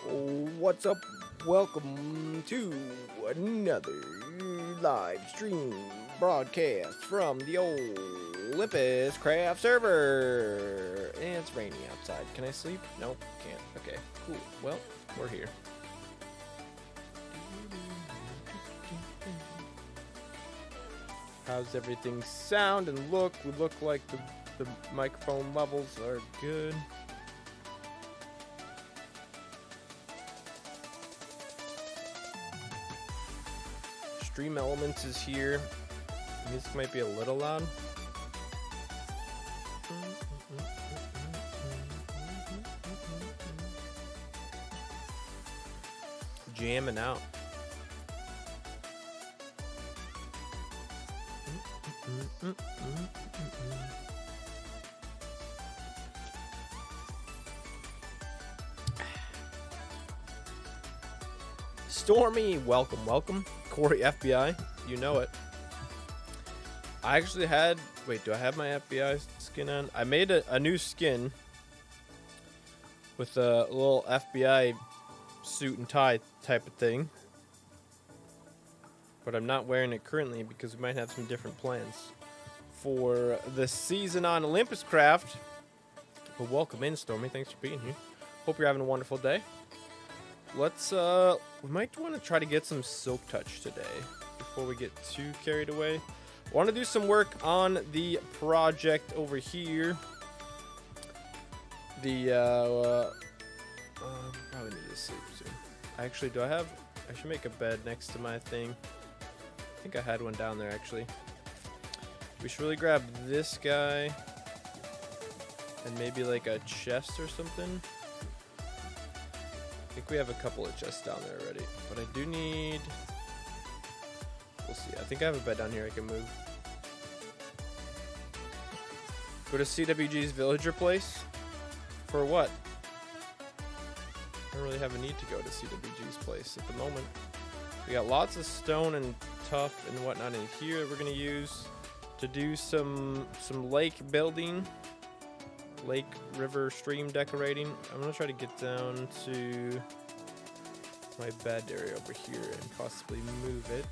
What's up? Welcome to another live stream broadcast from the Olympuscraft server. And it's rainy outside. Can I sleep? Nope, can't. Okay, cool. Well, we're here. How's everything sound and look? We look like the microphone levels are good. Stream Elements is here. Music might be a little loud. Jamming out. Stormy, welcome. Corey FBI, you know it. I actually had, wait, do I have my FBI skin on? I made a new skin with a little FBI suit and tie type of thing. But I'm not wearing it currently because we might have some different plans for the season on Olympuscraft. But welcome in, Stormy. Thanks for being here. Hope you're having a wonderful day. Let's, we might want to try to get some Silk Touch today before we get too carried away. I want to do some work on the project over here. The, probably need to sleep soon. Actually, I should make a bed next to my thing. I think I had one down there, actually. We should really grab this guy and maybe like a chest or something. I think we have a couple of chests down there already, but I do need, we'll see. I think I have a bed down here I can move. Go to CWG's villager place? For what? I don't really have a need to go to CWG's place at the moment. We got lots of stone and tough and whatnot in here that we're gonna use to do some lake building. Lake, river, stream decorating. I'm gonna try to get down to my bed area over here and possibly move it.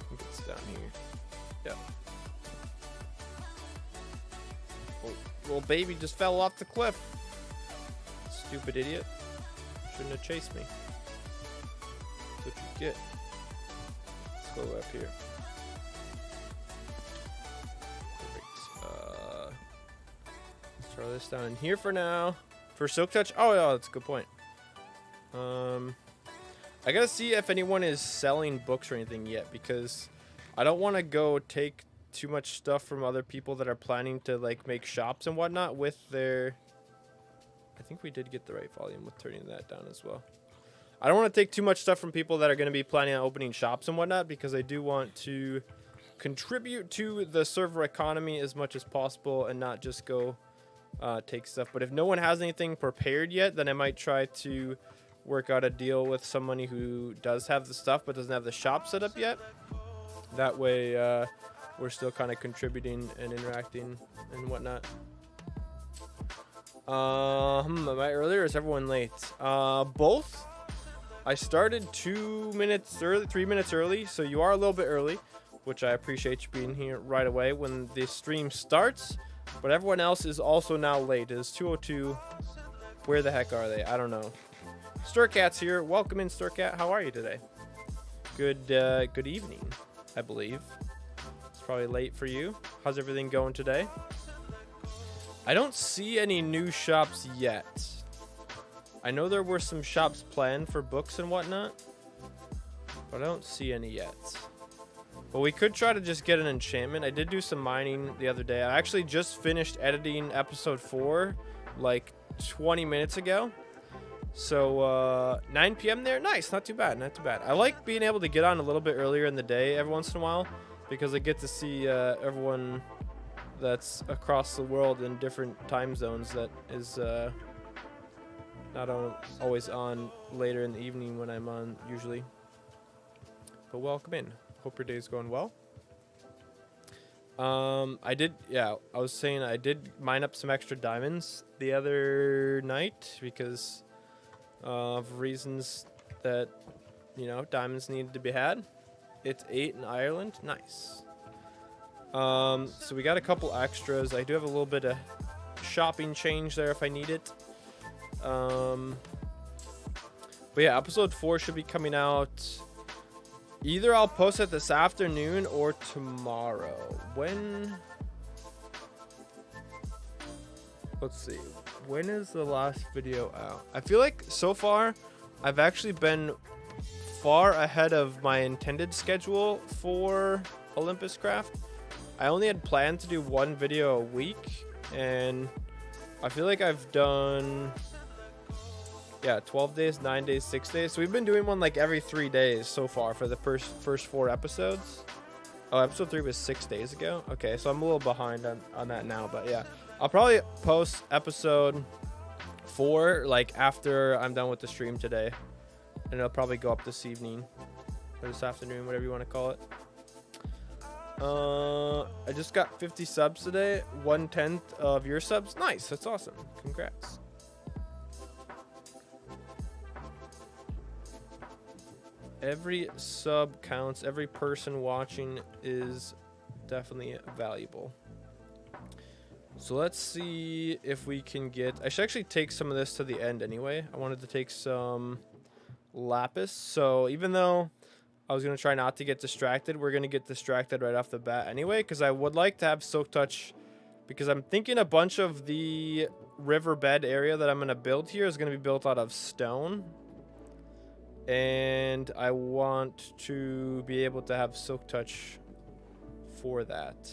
I think it's down here. Yep. Oh, little baby just fell off the cliff. Stupid idiot. Shouldn't have chased me. That's what you get. Let's go up here. Throw this down in here for now. For Silk Touch? Oh, yeah, that's a good point. I gotta see if anyone is selling books or anything yet, because I don't want to go take too much stuff from other people that are planning to like make shops and whatnot with their... I think we did get the right volume with turning that down as well. I don't want to take too much stuff from people that are going to be planning on opening shops and whatnot, because I do want to contribute to the server economy as much as possible and not just go... take stuff. But if no one has anything prepared yet, then I might try to work out a deal with somebody who does have the stuff but doesn't have the shop set up yet. That way we're still kind of contributing and interacting and whatnot. Am I early or is everyone late? Both. I started 2 minutes early, 3 minutes early, so you are a little bit early, which I appreciate you being here right away when the stream starts. But everyone else is also now late. It is 2:02. Where the heck are they? I don't know. Sturcat's here. Welcome in, Sturcat. How are you today? Good evening, I believe. It's probably late for you. How's everything going today? I don't see any new shops yet. I know there were some shops planned for books and whatnot, but I don't see any yet. But we could try to just get an enchantment. I did do some mining the other day. I actually just finished editing episode 4 like 20 minutes ago. So 9 p.m. there. Nice. Not too bad. Not too bad. I like being able to get on a little bit earlier in the day every once in a while, because I get to see everyone that's across the world in different time zones that is not always on later in the evening when I'm on usually. But welcome in. Hope your day's going well. I did, yeah, I was saying I did mine up some extra diamonds the other night because of reasons that, you know, diamonds needed to be had. It's 8 in Ireland. Nice. So we got a couple extras. I do have a little bit of shopping change there if I need it. But yeah, episode 4 should be coming out. Either I'll post it this afternoon or tomorrow. When? Let's see. When is the last video out? I feel like so far I've actually been far ahead of my intended schedule for Olympuscraft. I only had planned to do 1 video a week, and I feel like I've done, yeah, 12 days, 9 days, 6 days. So we've been doing one like every 3 days so far for the first 4 episodes. Oh, episode 3 was 6 days ago. Okay, so I'm a little behind on that now, but yeah. I'll probably post episode 4 like after I'm done with the stream today. And it'll probably go up this evening or this afternoon, whatever you want to call it. I just got 50 subs today, 1/10 of your subs. Nice, that's awesome. Congrats. Every sub counts. Every person watching is definitely valuable. So let's see if we can get... I should actually take some of this to the end anyway. I wanted to take some lapis. So even though I was going to try not to get distracted, we're going to get distracted right off the bat anyway, because I would like to have Silk Touch, because I'm thinking a bunch of the riverbed area that I'm going to build here is going to be built out of stone. And I want to be able to have Silk Touch for that.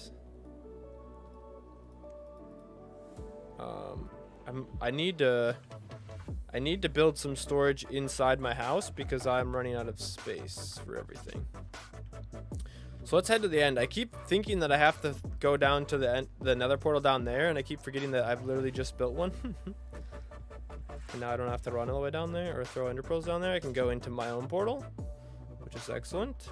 I need to build some storage inside my house because I'm running out of space for everything. So let's head to the end. I keep thinking that I have to go down to the nether portal down there, and I keep forgetting that I've literally just built one. And now I don't have to run all the way down there or throw ender pearls down there. I can go into my own portal, which is excellent.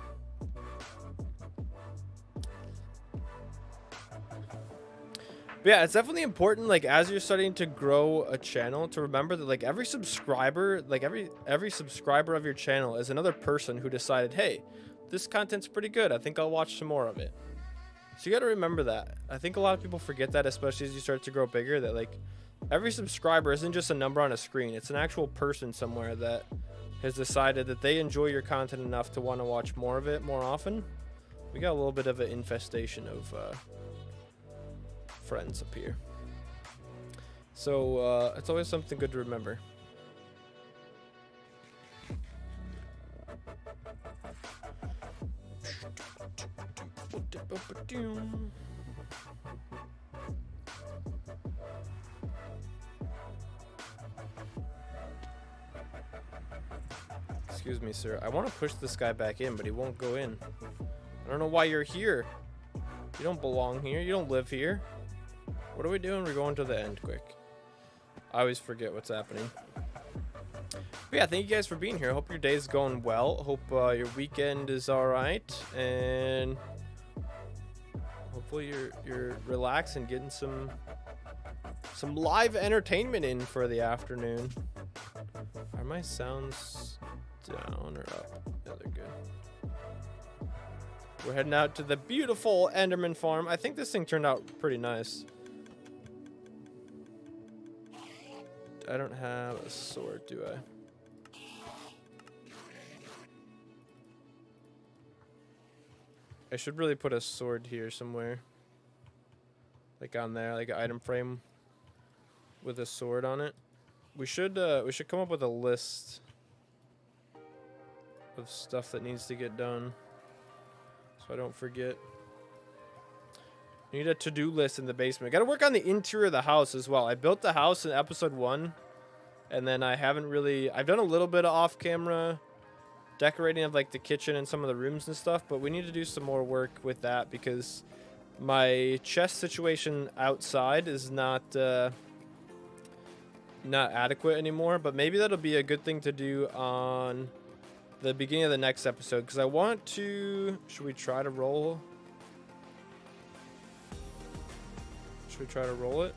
But yeah, it's definitely important, like, as you're starting to grow a channel, to remember that, like, every subscriber, like, every subscriber of your channel is another person who decided, hey, this content's pretty good. I think I'll watch some more of it. So you got to remember that. I think a lot of people forget that, especially as you start to grow bigger, that, like, every subscriber isn't just a number on a screen. It's an actual person somewhere that has decided that they enjoy your content enough to want to watch more of it more often. We got a little bit of an infestation of friends up here. So it's always something good to remember. Excuse me, sir. I want to push this guy back in, but he won't go in. I don't know why you're here. You don't belong here. You don't live here. What are we doing? We're going to the end quick. I always forget what's happening. But yeah, thank you guys for being here. Hope your day's going well. Hope your weekend is all right, and hopefully you're relaxed and getting some live entertainment in for the afternoon. Are my sounds down or up? Yeah, they're good. We're heading out to the beautiful Enderman Farm. I think this thing turned out pretty nice. I don't have a sword, do I? I should really put a sword here somewhere. Like on there, like an item frame with a sword on it. We should come up with a list of stuff that needs to get done, so I don't forget. I need a to-do list in the basement. Got to work on the interior of the house as well. I built the house in episode 1, and then I haven't really... I've done a little bit of off-camera decorating of like the kitchen and some of the rooms and stuff, but we need to do some more work with that because my chest situation outside is not adequate anymore. But maybe that'll be a good thing to do on the beginning of the next episode, because I want to... Should we try to roll? Should we try to roll it?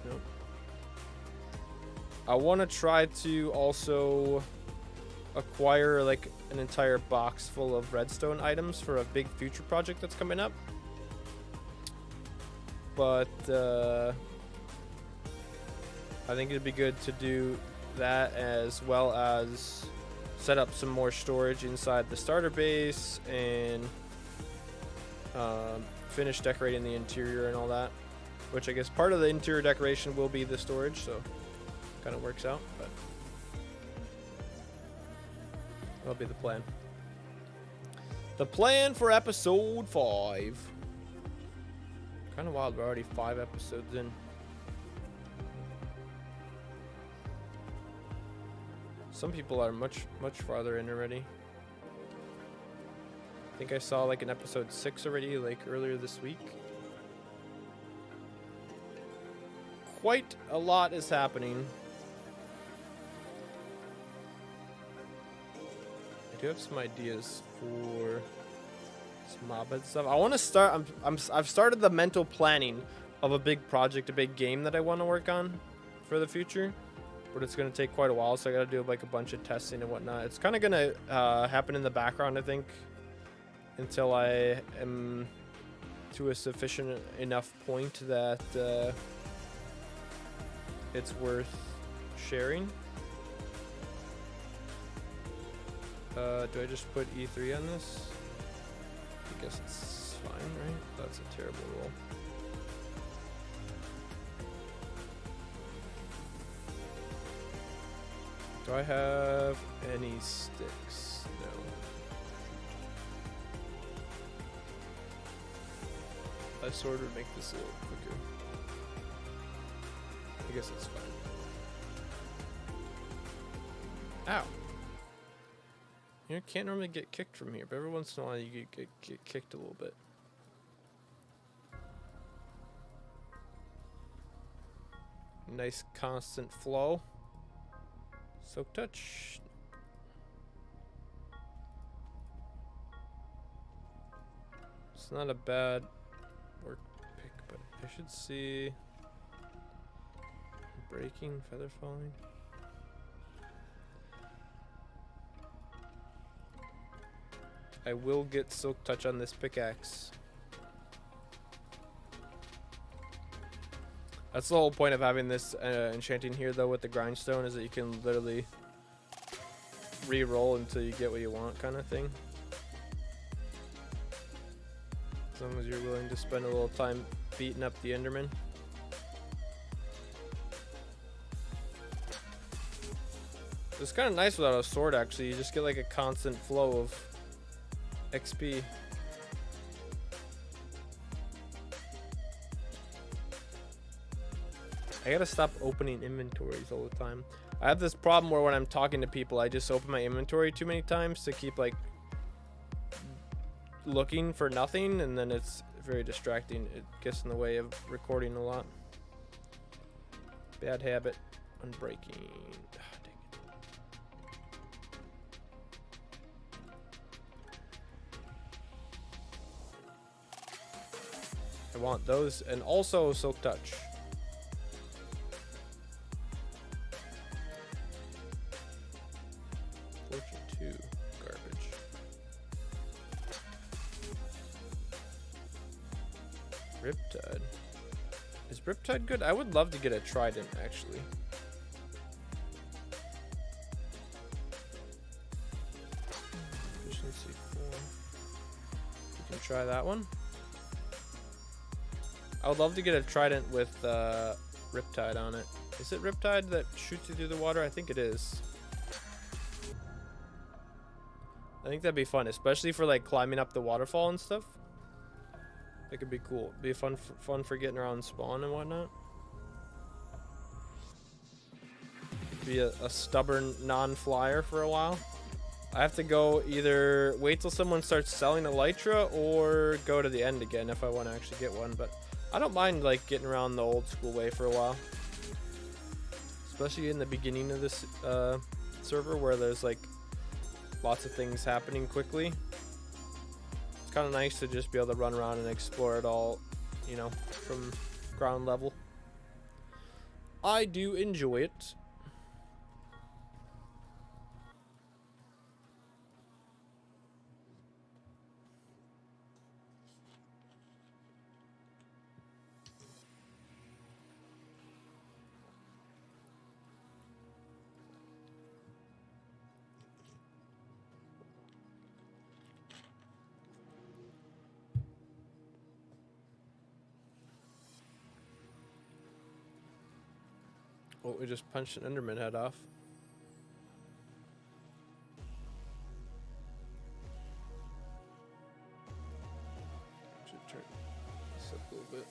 Nope. I want to try to also acquire like an entire box full of redstone items for a big future project that's coming up. But I think it'd be good to do that, as well as set up some more storage inside the starter base and finish decorating the interior and all that, which I guess part of the interior decoration will be the storage, so kind of works out, but that'll be the plan. The plan for episode 5. Kind of wild, we're already 5 episodes in. Some people are much farther in already. I think I saw like an episode 6 already, like earlier this week. Quite a lot is happening. I do have some ideas for some mob and stuff. I want to start. I've started the mental planning of a big project, a big game that I want to work on for the future. But it's going to take quite a while, so I got to do like a bunch of testing and whatnot. It's kind of going to happen in the background, I think, until I am to a sufficient enough point that it's worth sharing. Do I just put E3 on this? I guess it's fine, right? That's a terrible roll. Do I have any sticks? No. A sword would make this a little quicker. I guess that's fine. Ow. You can't normally get kicked from here, but every once in a while you get kicked a little bit. Nice constant flow. Soak touch. It's not a bad work pick, but I should see breaking, feather falling. I will get soak touch on this pickaxe. That's the whole point of having this enchanting here, though, with the grindstone, is that you can literally re-roll until you get what you want, kind of thing. As long as you're willing to spend a little time beating up the Enderman. It's kind of nice without a sword, actually. You just get like a constant flow of XP. I gotta stop opening inventories all the time. I have this problem where when I'm talking to people, I just open my inventory too many times to keep like looking for nothing, and then it's very distracting. It gets in the way of recording a lot. Bad habit. Unbreaking. Ah, dang it. I want those, and also Silk Touch. Fortune 2, garbage. Riptide. Is Riptide good? I would love to get a trident, actually. Efficiency 4. We can try that one. I would love to get a trident with Riptide on it. Is it Riptide that shoots you through the water? I think it is. I think that'd be fun, especially for like climbing up the waterfall and stuff. That could be cool. It'd be fun for getting around spawn and whatnot. Be a stubborn non-flyer for a while. I have to go either wait till someone starts selling elytra or go to the end again if I want to actually get one. But I don't mind like getting around the old school way for a while, especially in the beginning of this server where there's like lots of things happening quickly. It's kind of nice to just be able to run around and explore it all, you know, from ground level. I do enjoy it. Oh, we just punched an Enderman head off. Should turn this up a little bit.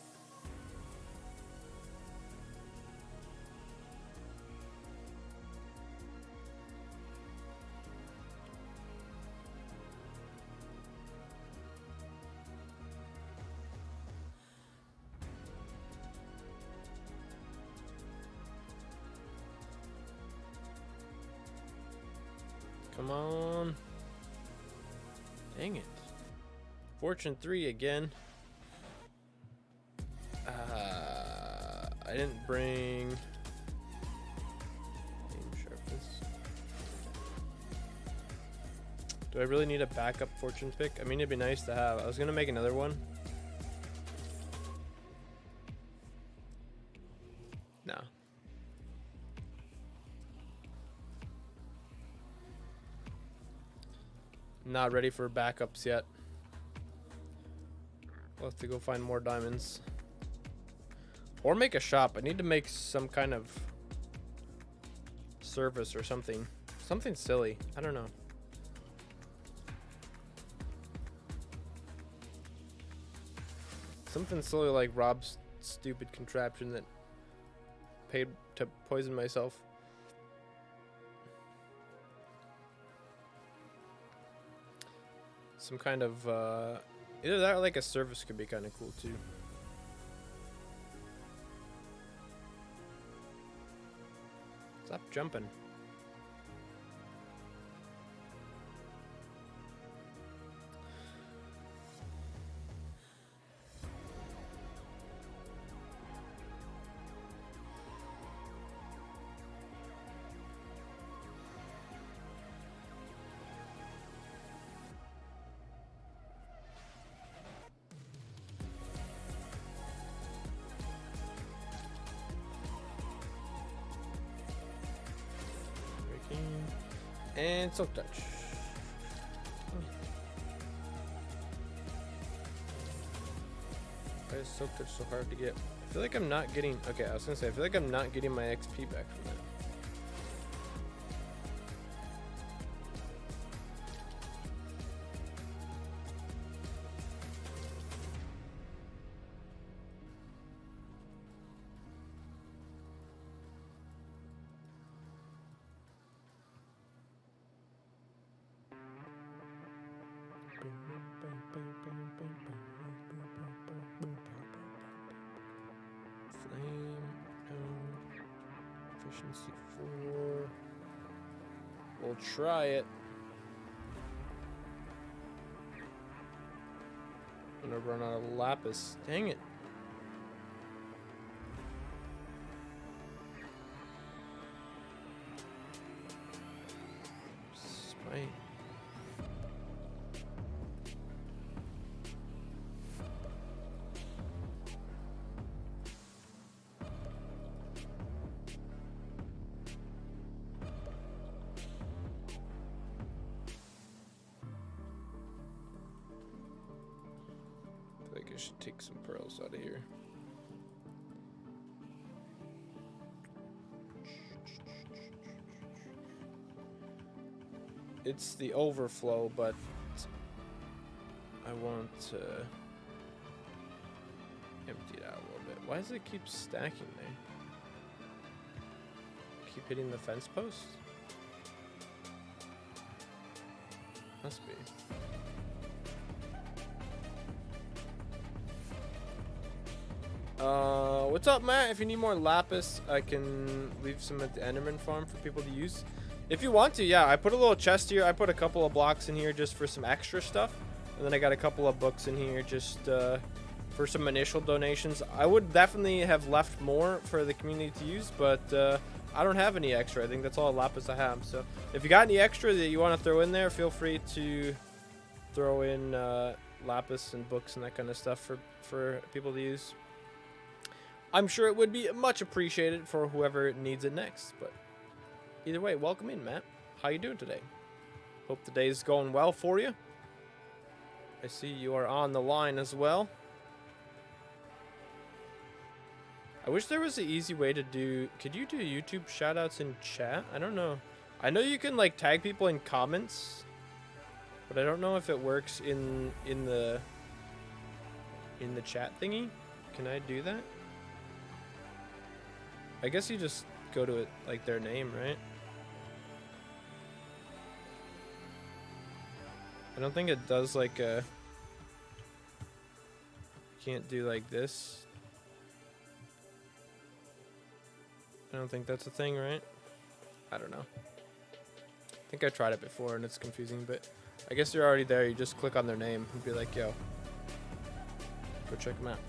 Come on. Dang it. Fortune 3 again. I didn't bring aim sharpness. Do I really need a backup fortune pick? I mean, it'd be nice to have. I was gonna make another one. No. Not ready for backups yet. We'll have to go find more diamonds. Or make a shop. I need to make some kind of service or something. Something silly. I don't know. Something silly like Rob's stupid contraption that paid to poison myself. Some kind of either that or like a service could be kind of cool too. Stop jumping. And Silk Touch. Why is Silk Touch so hard to get? I feel like I'm not getting. Okay, I was gonna say, I feel like I'm not getting my XP back from that. Efficiency 4. We'll try it. I'm gonna run out of lapis. Dang it. Smite. I should take some pearls out of here. It's the overflow, but I want to empty it out a little bit. Why does it keep stacking there? Keep hitting the fence post? Must be. What's up, Matt? If you need more lapis, I can leave some at the Enderman Farm for people to use. If you want to, yeah. I put a little chest here. I put a couple of blocks in here just for some extra stuff. And then I got a couple of books in here just for some initial donations. I would definitely have left more for the community to use, but I don't have any extra. I think that's all lapis I have. So if you got any extra that you want to throw in there, feel free to throw in lapis and books and that kind of stuff for people to use. I'm sure it would be much appreciated for whoever needs it next. But either way, welcome in, Matt. How you doing today? Hope the day's going well for you. I see you are on the line as well. I wish there was an easy way to do... Could you do YouTube shoutouts in chat? I don't know. I know you can like tag people in comments, but I don't know if it works in the chat thingy. Can I do that? I guess you just go to it like their name, right? I don't think it does like a... Can't do like this. I don't think that's a thing, right? I don't know. I think I tried it before and it's confusing, but I guess you're already there. You just click on their name and be like, yo, go check them out.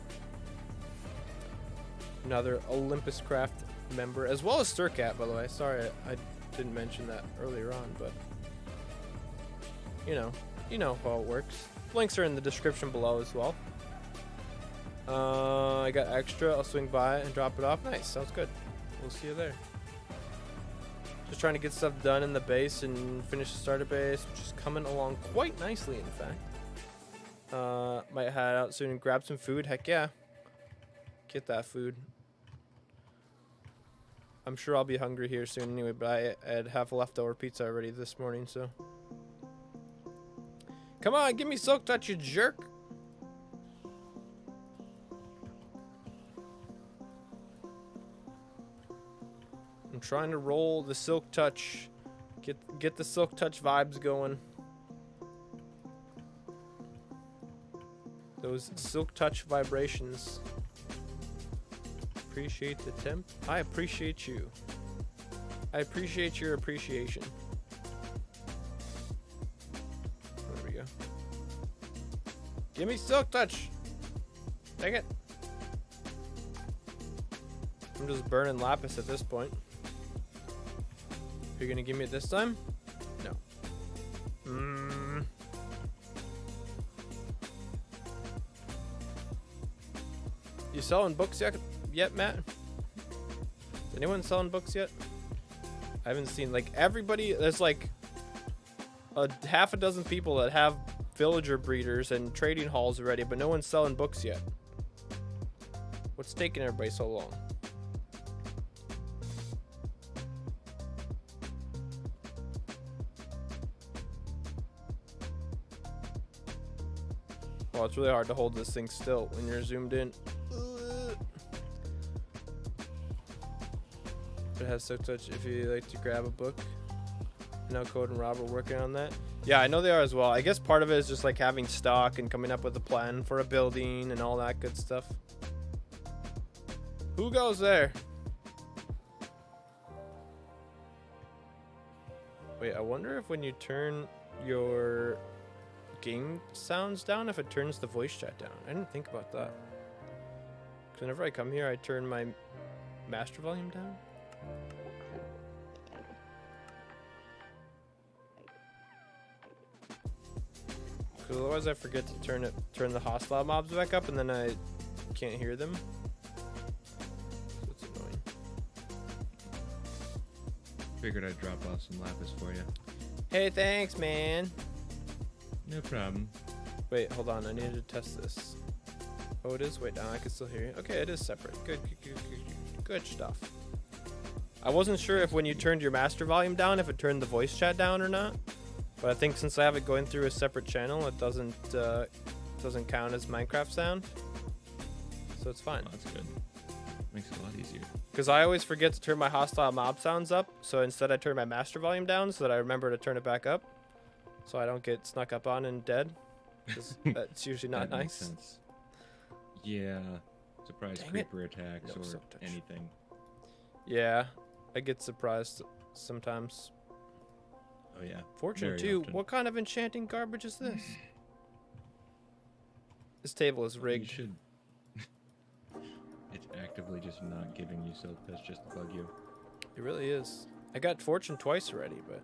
Another Olympuscraft member, as well as Sturcat, by the way. Sorry, I didn't mention that earlier on, but you know how it works. Links are in the description below as well. I got extra. I'll swing by and drop it off. Nice, sounds good. We'll see you there. Just trying to get stuff done in the base and finish the starter base, which is coming along quite nicely, in fact. Might head out soon and grab some food. Heck yeah. Get that food. I'm sure I'll be hungry here soon anyway, but I had half a leftover pizza already this morning, so. Come on, give me Silk Touch, you jerk. I'm trying to roll the Silk Touch. Get the Silk Touch vibes going. Those Silk Touch vibrations. Appreciate the temp. I appreciate you. I appreciate your appreciation. There we go. Give me Silk Touch. Dang it. I'm just burning lapis at this point. You're gonna give me it this time? No. You selling books yet, Matt? Is anyone selling books yet? I haven't seen, like, everybody. There's like half a dozen people that have villager breeders and trading halls already, but no one's selling books yet. What's taking everybody so long? Well, it's really hard to hold this thing still when you're zoomed in. It has Silk Touch if you like to grab a book. I know Code and Rob are working on that. Yeah, I know they are as well. I guess part of it is just like having stock and coming up with a plan for a building and all that good stuff. Who goes there? Wait, I wonder if when you turn your game sounds down, if it turns the voice chat down. I didn't think about that. Because whenever I come here, I turn my master volume down. Because otherwise I forget to turn the hostile mobs back up, and then I can't hear them. So it's annoying. Figured I'd drop off some lapis for you. Hey, thanks, man. No problem. Wait, hold on. I needed to test this. Oh, it is? Wait, now I can still hear you. Okay, it is separate. Good stuff. I wasn't sure if when you turned your master volume down, if it turned the voice chat down or not. But I think since I have it going through a separate channel, it doesn't count as Minecraft sound. So it's fine. Oh, that's good. Makes it a lot easier. Because I always forget to turn my hostile mob sounds up. So instead I turn my master volume down so that I remember to turn it back up. So I don't get snuck up on and dead. Because that's usually not that nice. Makes sense. Yeah. Surprise creeper attacks or anything. Yeah. I get surprised sometimes. Oh yeah. Fortune 2. What kind of enchanting garbage is this? This table is rigged. actively just not giving you silk touch just to bug you. It really is. I got fortune twice already, but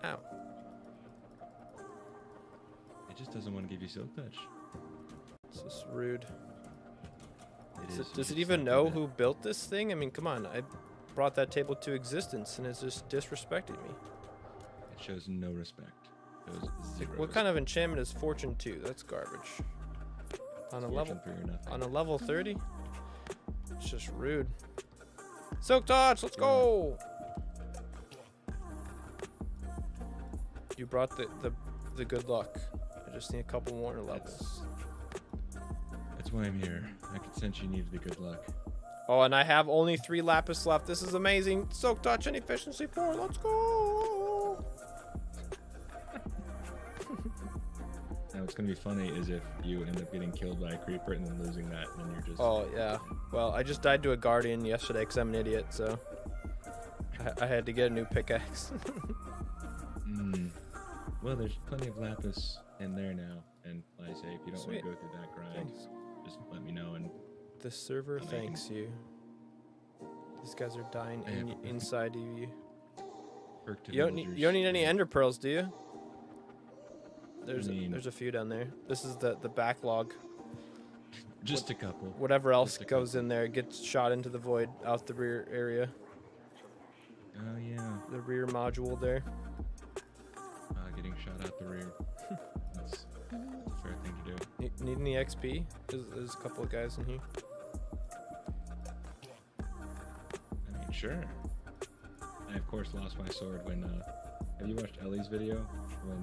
ow. It just doesn't want to give you silk touch. It's just rude. It is. Does it even know who built this thing? I mean, come on. I brought that table to existence and it's just disrespecting me. It shows no respect. It shows zero What kind of enchantment is fortune 2? That's garbage. On a level 3 or nothing. on a level 30? It's just rude. Silk touch, let's go. You brought the good luck. I just need a couple more levels. That's why I'm here. I could sense you needed the good luck. Oh, and I have only 3 lapis left. This is amazing. Silk touch and efficiency 4. Let's go. Now, what's gonna be funny is if you end up getting killed by a creeper and then losing that, and then you're just. Oh yeah. Well, I just died to a guardian yesterday because I'm an idiot. So I had to get a new pickaxe. Well, there's plenty of lapis in there now, and like I say, if you don't want Sweet. to go through that grind, Thanks. just let me know. And The server thanks you. These guys are dying inside of you. You don't need any ender pearls, do you? There's a few down there. This is the backlog. Just a couple. Whatever else goes in there gets shot into the void out the rear area. Oh yeah. The rear module there. Getting shot out the rear. That's a fair thing to do. Need any XP? There's a couple of guys in here. I mean, sure. I of course lost my sword when. Have you watched Ellie's video? When.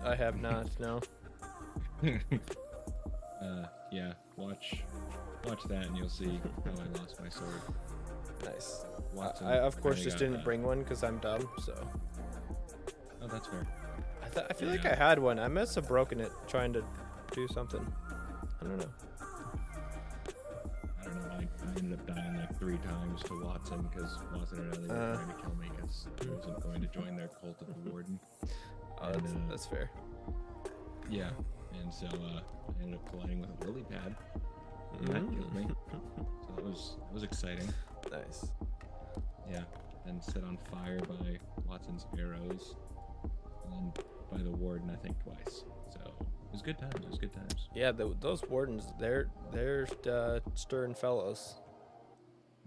I have not. No. Yeah. Watch that, and you'll see how I lost my sword. Nice. Watson I of course kinda just got didn't bring one because I'm dumb. So. Oh, that's fair. I feel like I had one. I must have broken it trying to do something. I don't know. I don't know. I ended up dying like 3 times to Watson because Watson and Ellie were trying to kill me because I wasn't going to join their cult of the warden. Oh, that's fair. Yeah, and so I ended up colliding with a lily pad, and that killed me. So that was exciting. Nice. Yeah, then set on fire by Watson's arrows, and by the warden I think twice. So it was good times. It was good times. Yeah, those wardens, they're stern fellows.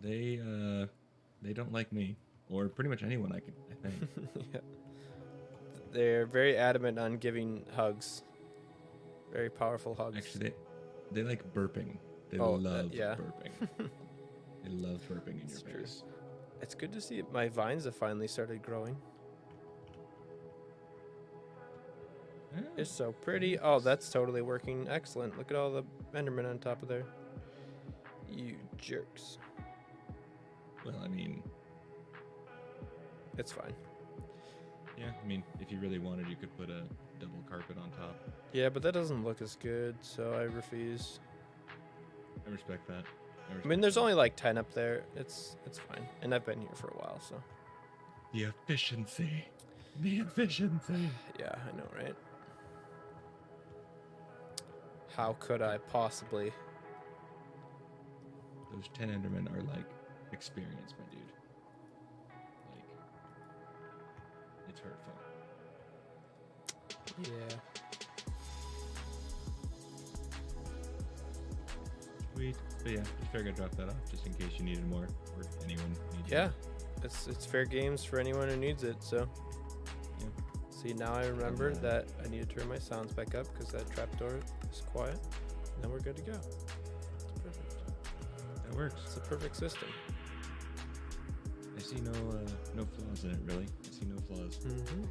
They don't like me or pretty much anyone I think. Yeah. They're very adamant on giving hugs. Very powerful hugs. Actually, they like burping. They love burping. They love burping in your face. It's good to see my vines have finally started growing. Yeah. It's so pretty. Oh, that's totally working. Excellent. Look at all the Endermen on top of there. You jerks. Well, I mean, It's fine. yeah, I mean, if you really wanted, you could put a double carpet on top. Yeah, but that doesn't look as good, so I refuse. I respect that. I mean, there's only like 10 up there. It's fine. And I've been here for a while, so. The efficiency. The efficiency. Yeah, I know, right? How could I possibly? Those 10 Endermen are like experience, my dude. Like, it's hurtful. Yeah. Sweet. But yeah, just figured I'd drop that off just in case you needed more or anyone needs Yeah. It's fair games for anyone who needs it, so. Yeah. See, now I remember that I need to turn my sounds back up because that trapdoor is quiet. And then we're good to go. It's perfect. That works. It's a perfect system. I see no flaws in it, really. I see no flaws. Mm-hmm.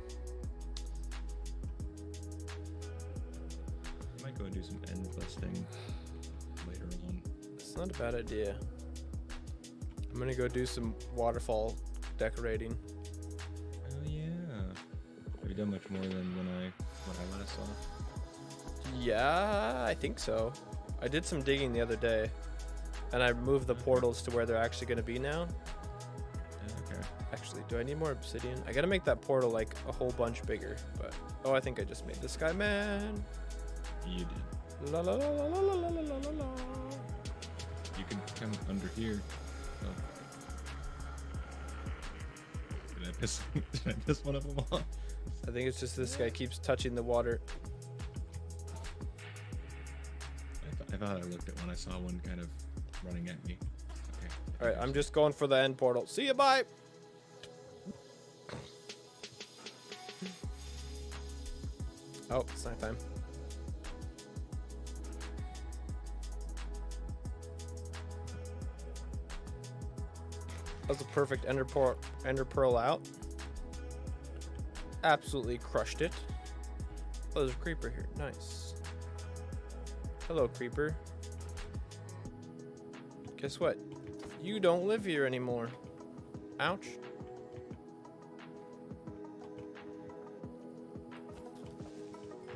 I might go and do some end questing later on. It's not a bad idea. I'm gonna go do some waterfall decorating. Oh yeah. Have you done much more than when I last saw? Yeah, I think so. I did some digging the other day, and I moved the portals to where they're actually gonna be now. Okay. Actually, do I need more obsidian? I gotta make that portal like a whole bunch bigger, but oh, I think I just made the sky man. You did. La la la la la la la la la la. You can come under here. Oh. Did I piss one of them off? I think it's just this guy keeps touching the water. I thought I looked at one. I saw one kind of running at me. Okay. All right, I'm just going for the end portal. See you, bye. Oh, it's night time. That was a perfect ender pearl out. Absolutely crushed it. Oh, there's a creeper here. Nice. Hello, creeper. Guess what? You don't live here anymore. Ouch.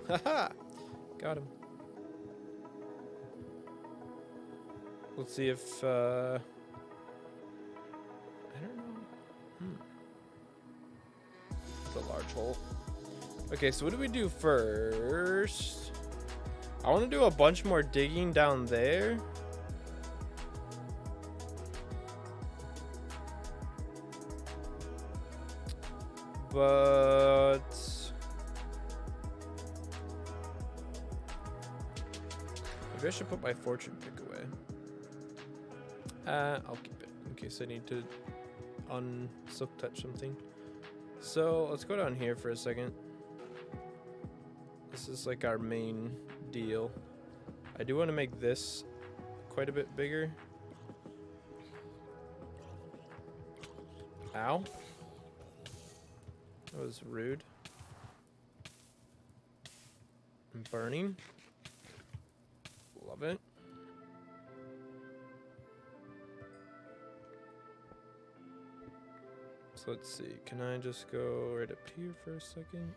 Haha! Got him. Let's see if, I don't know. It's a large hole. Okay, so what do we do first? I want to do a bunch more digging down there. But maybe I should put my fortune pick away. I'll keep it in case I need to silk touch something. So let's go down here for a second. This is like our main deal. I do want to make this quite a bit bigger. Ow. That was rude. I'm burning. Love it. So let's see. Can I just go right up here for a second?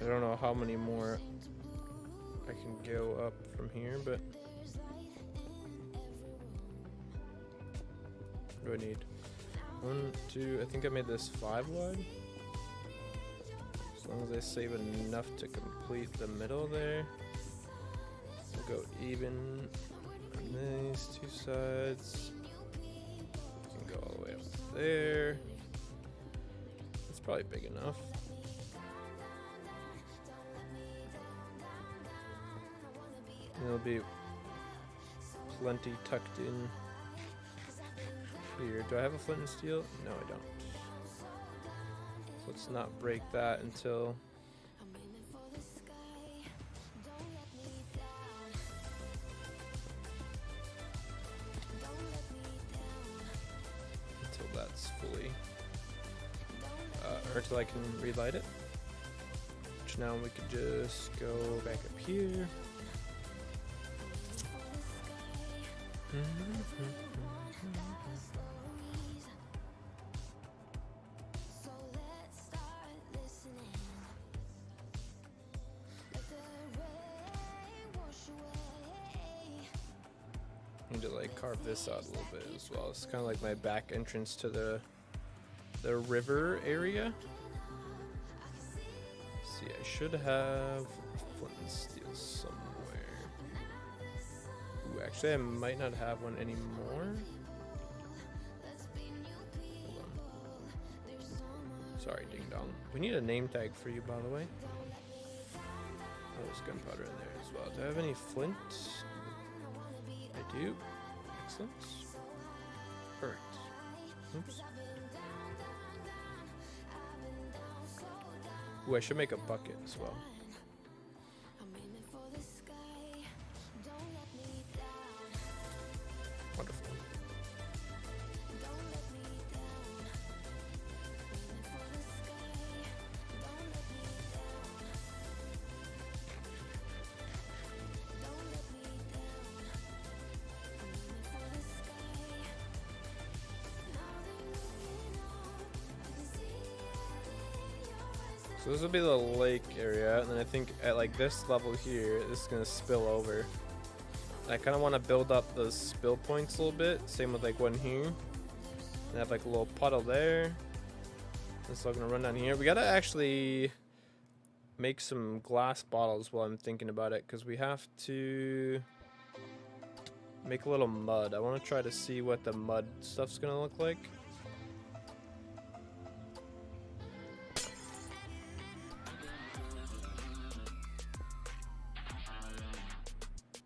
I don't know how many more I can go up from here, but what do I need? 1, 2, I think I made this 5 wide. As long as I save enough to complete the middle there. We'll go even on these 2 sides. We can go all the way up there. That's probably big enough. And there'll be plenty tucked in here. Do I have a flint and steel? No, I don't. So let's not break that until that's fully or until I can relight it. Which now we could just go back up here. Need to like carve this out a little bit as well. It's kind of like my back entrance to the river area. See, I should have flint and steel somewhere. Ooh, actually, I might not have one anymore. Hold on. Sorry, ding dong. We need a name tag for you, by the way. Oh, there's gunpowder in there as well. Do I have any flint? I do. Excellent. Perfect. Oops. Ooh, I should make a bucket as well. Wonderful. So this will be the lake area, and then I think at like this level here, this is gonna spill over. And I kind of want to build up those spill points a little bit. Same with like one here, and have like a little puddle there, It's all gonna run down here. We gotta actually make some glass bottles while I'm thinking about it, because we have to make a little mud. I want to try to see what the mud stuff's gonna look like.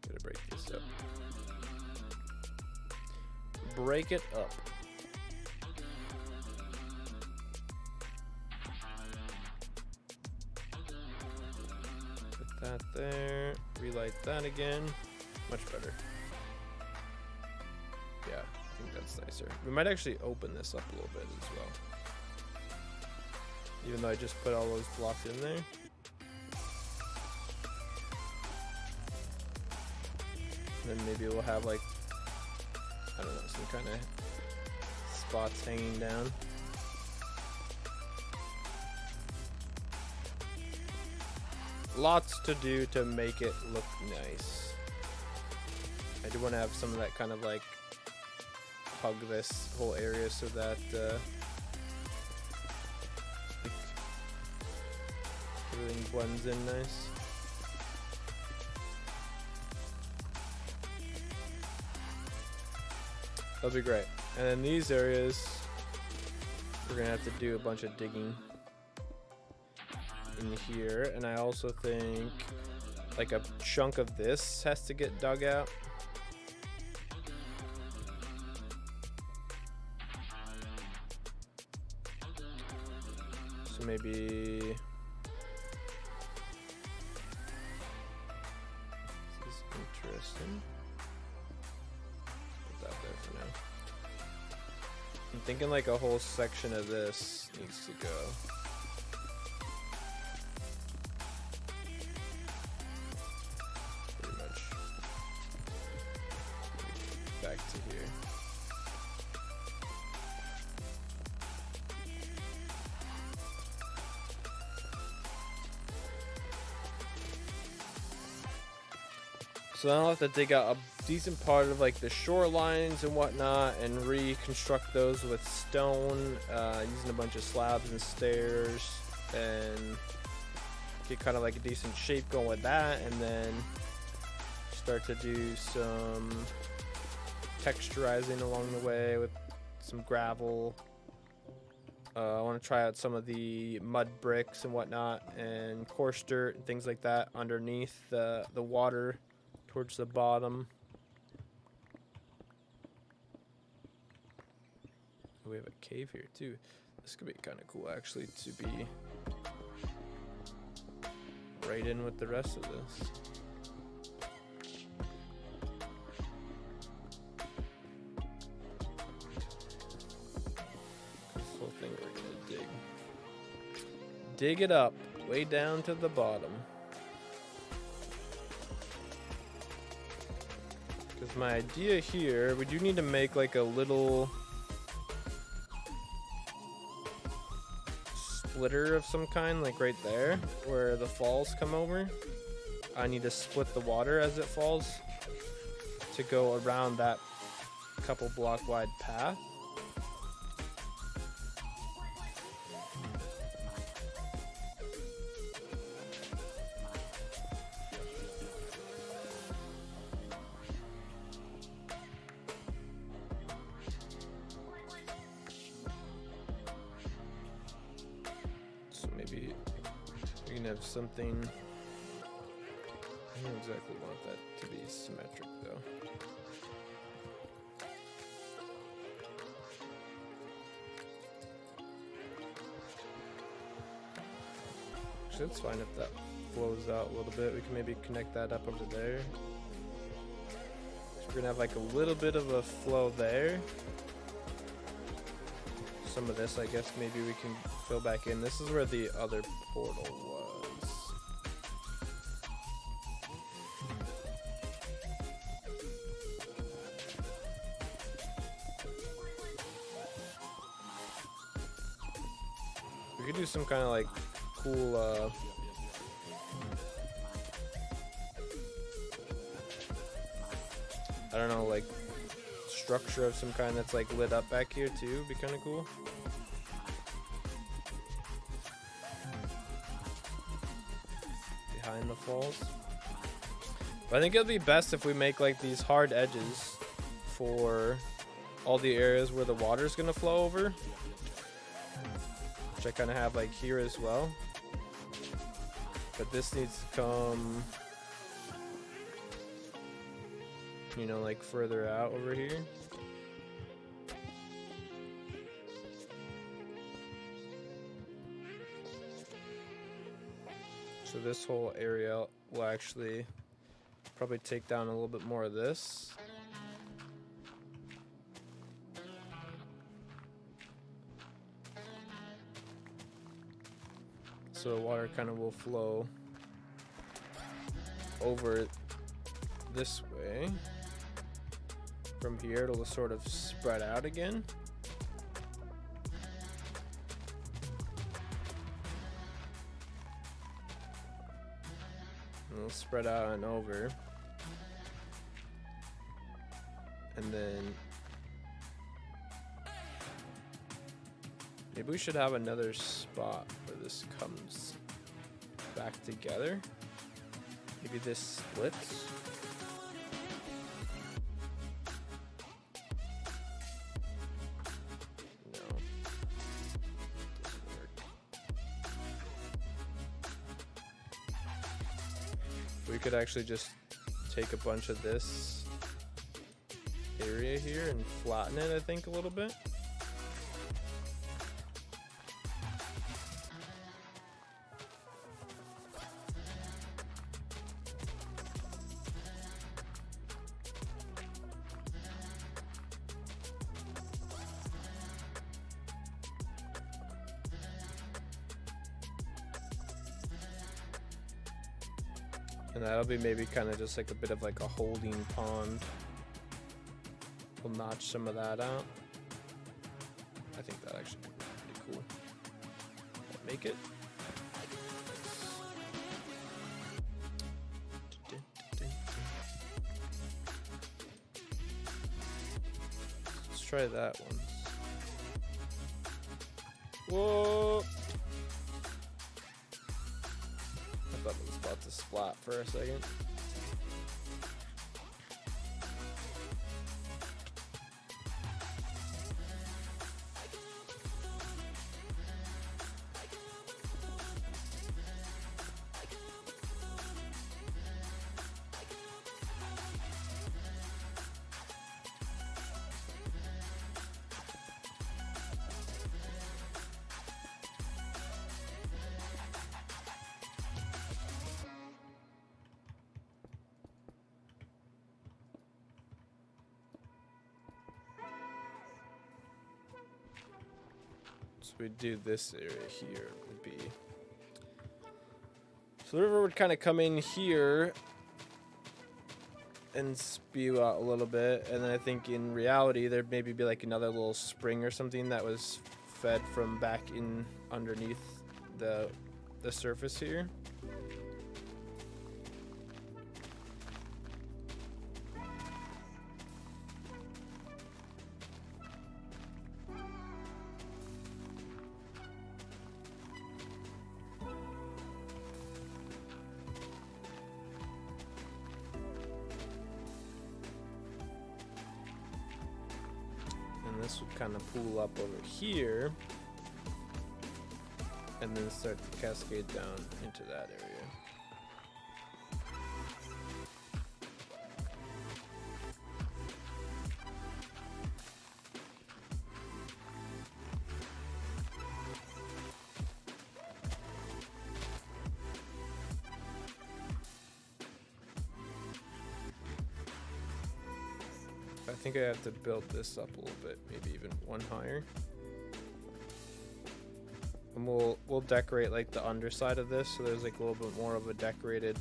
Gotta break this up. Break it up. Put that there. Relight that again. Much better. Yeah, I think that's nicer. We might actually open this up a little bit as well. Even though I just put all those blocks in there. And then maybe we'll have like, I don't know, some kind of spots hanging down. Lots to do to make it look nice. I do want to have some of that kind of like hug this whole area so that everything blends in nice. That'll be great. And then these areas, we're gonna have to do a bunch of digging in here. And I also think like a chunk of this has to get dug out. So maybe this is interesting. Put that there for now. I'm thinking like a whole section of this needs to go. Pretty much back to here. So then I'll have to dig out a decent part of like the shorelines and whatnot and reconstruct those with stone, using a bunch of slabs and stairs, and get kind of like a decent shape going with that, and then start to do some texturizing along the way with some gravel. I want to try out some of the mud bricks and whatnot and coarse dirt and things like that underneath the water towards the bottom. We have a cave here too. This could be kind of cool actually to be right in with the rest of this. This whole thing we're gonna dig it up way down to the bottom. Because my idea here, we do need to make like a little splitter of some kind, like right there where the falls come over. I need to split the water as it falls to go around that couple block wide path. Maybe we can have something. I don't exactly want that to be symmetric though. Actually, it's fine if that flows out a little bit. We can maybe connect that up over there. So we're gonna have like a little bit of a flow there. Some of this, I guess, maybe we can fill back in. This is where the other portal was. We could do some kind of like cool I don't know, like structure of some kind that's like lit up back here too. Be kind of cool. behind the falls. But I think it'll be best if we make like these hard edges for all the areas where the water's gonna flow over, which I kind of have like here as well. But this needs to come, you know, like further out over here. So this whole area will actually probably take down a little bit more of this. So the water kind of will flow over this way. From here, it'll sort of spread out again. It'll spread out and over. And then maybe we should have another spot where this comes back together. Maybe this splits. No. Doesn't work. We could actually just take a bunch of this area here and flatten it, I think, a little bit. And that'll be maybe kind of just like a bit of like a holding pond. We'll notch some of that out. I think that actually would be pretty cool. Make it. Let's try that one. Whoa! I thought it was about to splat for a second. So we do this area here would be, so the river would kind of come in here and spew out a little bit, and then I think in reality there'd maybe be like another little spring or something that was fed from back in underneath the surface here. This would kind of pool up over here and then start to cascade down into that area. I think I have to build this up a little bit, maybe even one higher. And we'll decorate like the underside of this, so there's like a little bit more of a decorated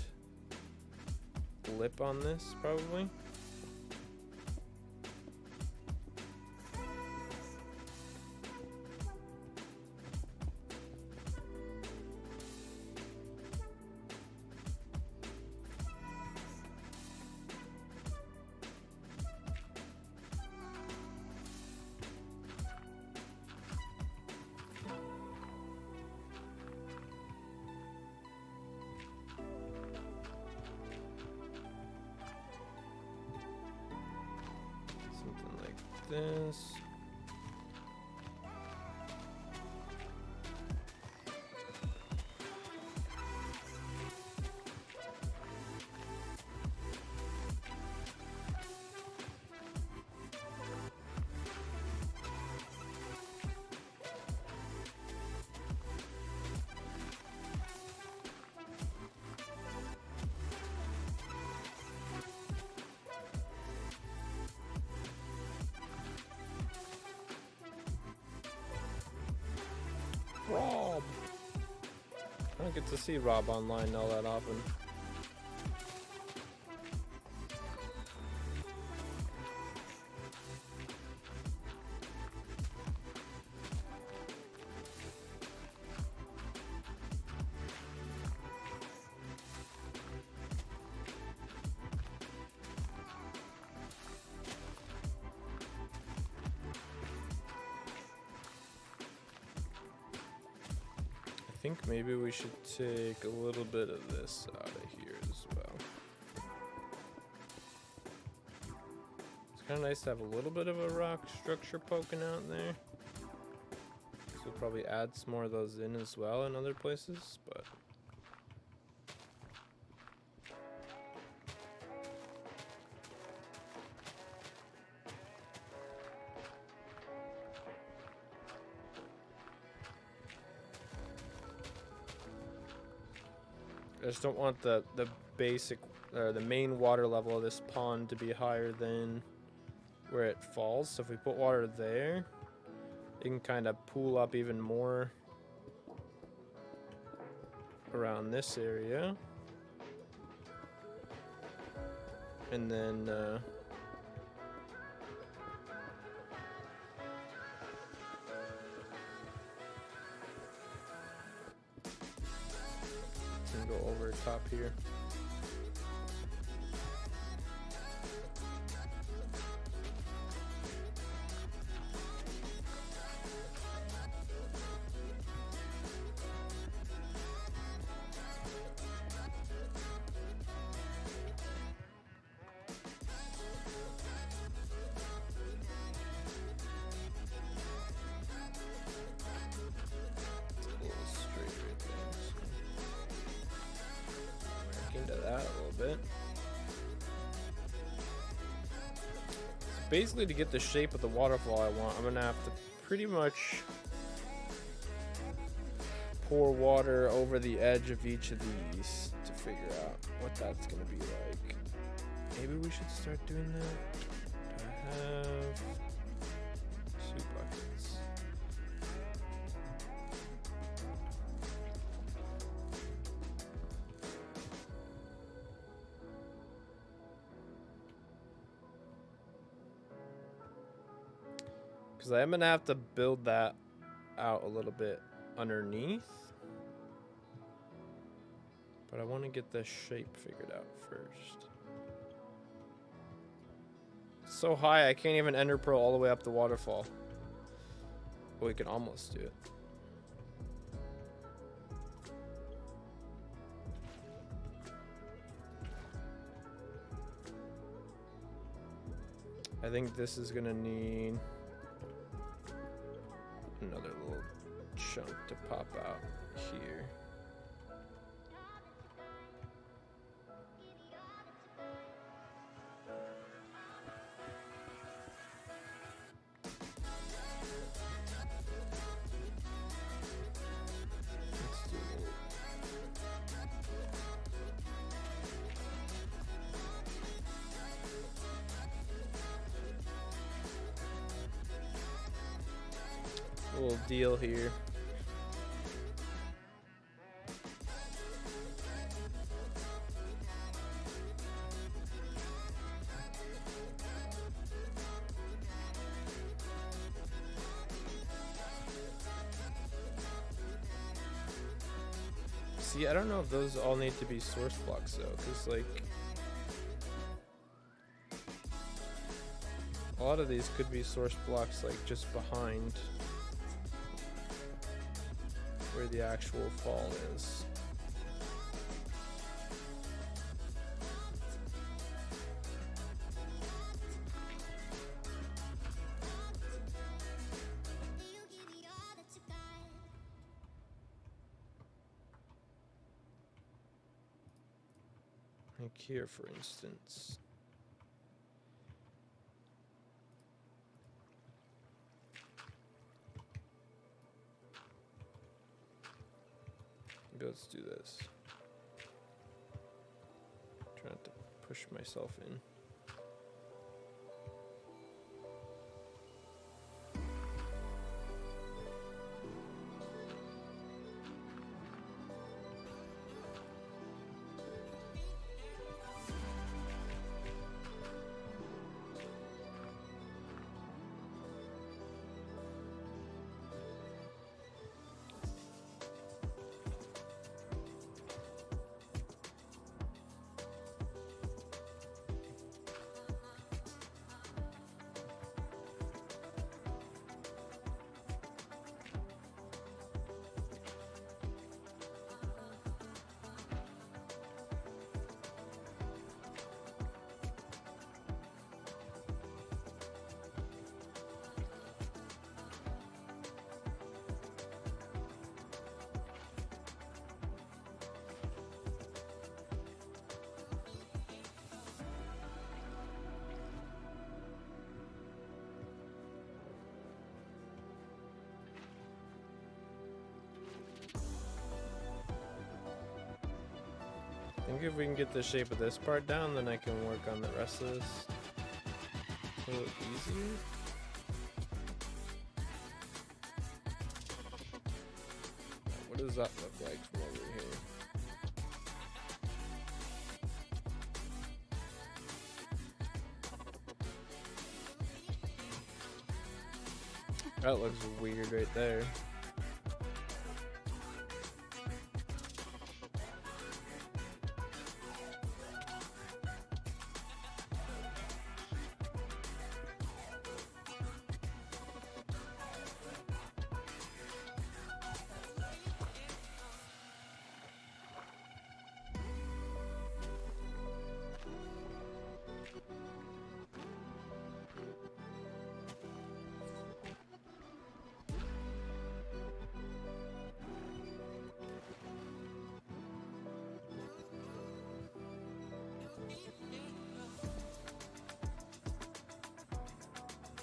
lip on this, probably. this. Rob! I don't get to see Rob online all that often. I think maybe we should take a little bit of this out of here as well. It's kind of nice to have a little bit of a rock structure poking out there. So we'll probably add some more of those in as well in other places, but I just don't want the basic or the main water level of this pond to be higher than where it falls. So if we put water there, it can kind of pool up even more around this area. And then go over top here. Into that a little bit. So basically, to get the shape of the waterfall I want, I'm gonna have to pretty much pour water over the edge of each of these to figure out what that's gonna be like. Maybe we should start doing that. Do I have 2 buckets? Because I am going to have to build that out a little bit underneath. But I want to get the shape figured out first. It's so high I can't even ender pearl all the way up the waterfall. But we can almost do it. I think this is going to need another little chunk to pop out here. Let's do a little deal here. See, I don't know if those all need to be source blocks though, because like a lot of these could be source blocks like just behind where the actual fall is. Like here, for instance. Maybe let's do this. Try not to push myself in. I think if we can get the shape of this part down, then I can work on the rest of this a little easier. What does that look like from over here? That looks weird right there.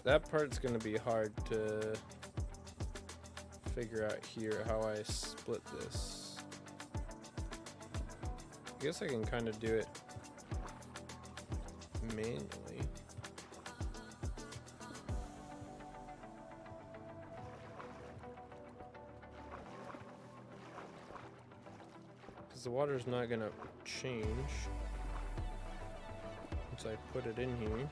That part's gonna be hard to figure out here, how I split this. I guess I can kind of do it manually. Because the water's not gonna change once I put it in here.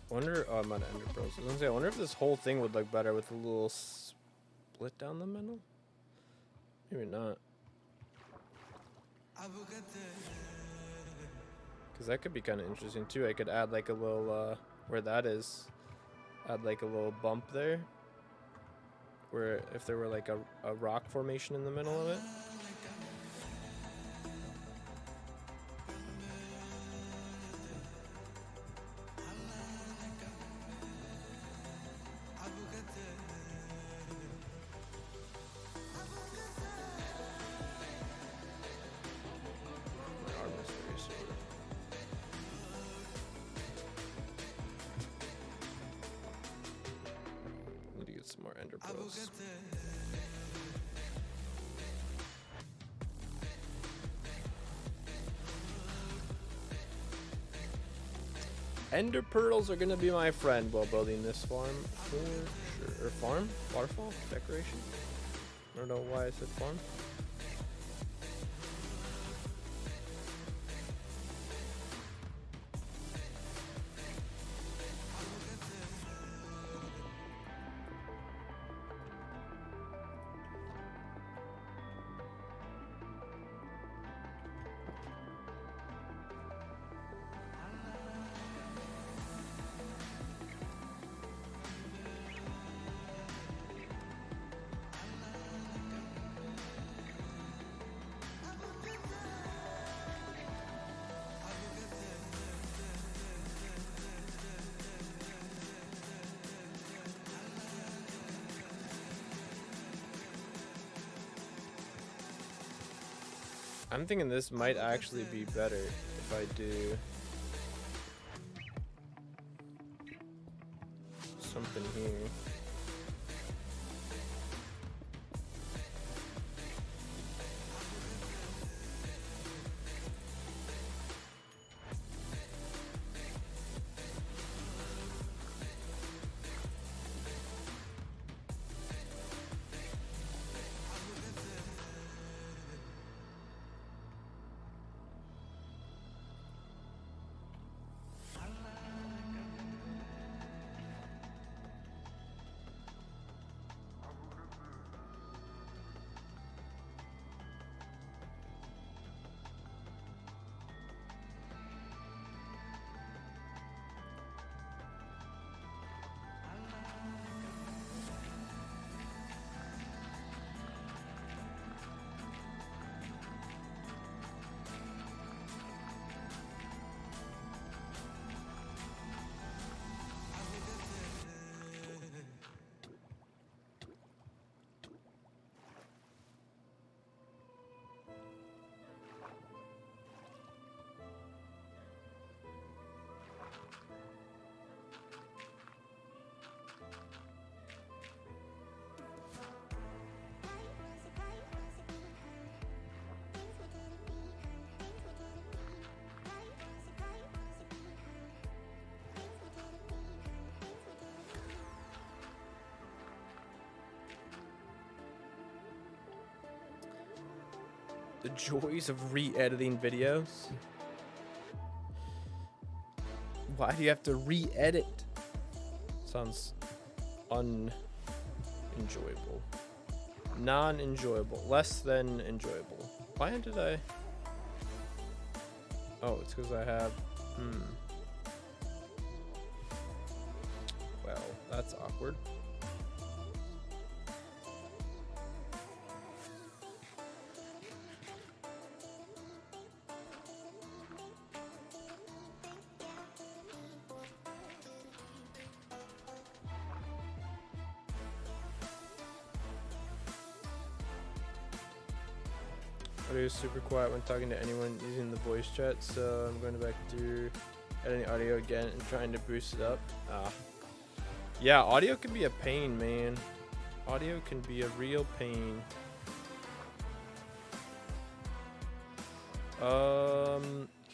Wonder, oh, I'm out of ender pearls. I was gonna say, I wonder if this whole thing would look better with a little split down the middle. Maybe not. Because that could be kind of interesting too. I could add like a little, where that is, add like a little bump there. Where if there were like a rock formation in the middle of it. Some more ender pearls. Ender pearls are gonna be my friend while building this farm for sure. Or farm? Waterfall decoration? I don't know why I said farm. I'm thinking this might actually be better if I do something here. The joys of re-editing videos. Why do you have to re-edit? Sounds unenjoyable. Non-enjoyable. Less than enjoyable. Why did I... Oh, it's because I have... Well, that's awkward. Audio is super quiet when talking to anyone using the voice chat, so I'm going back to editing audio again and trying to boost it up. Yeah, audio can be a pain, man. Audio can be a real pain.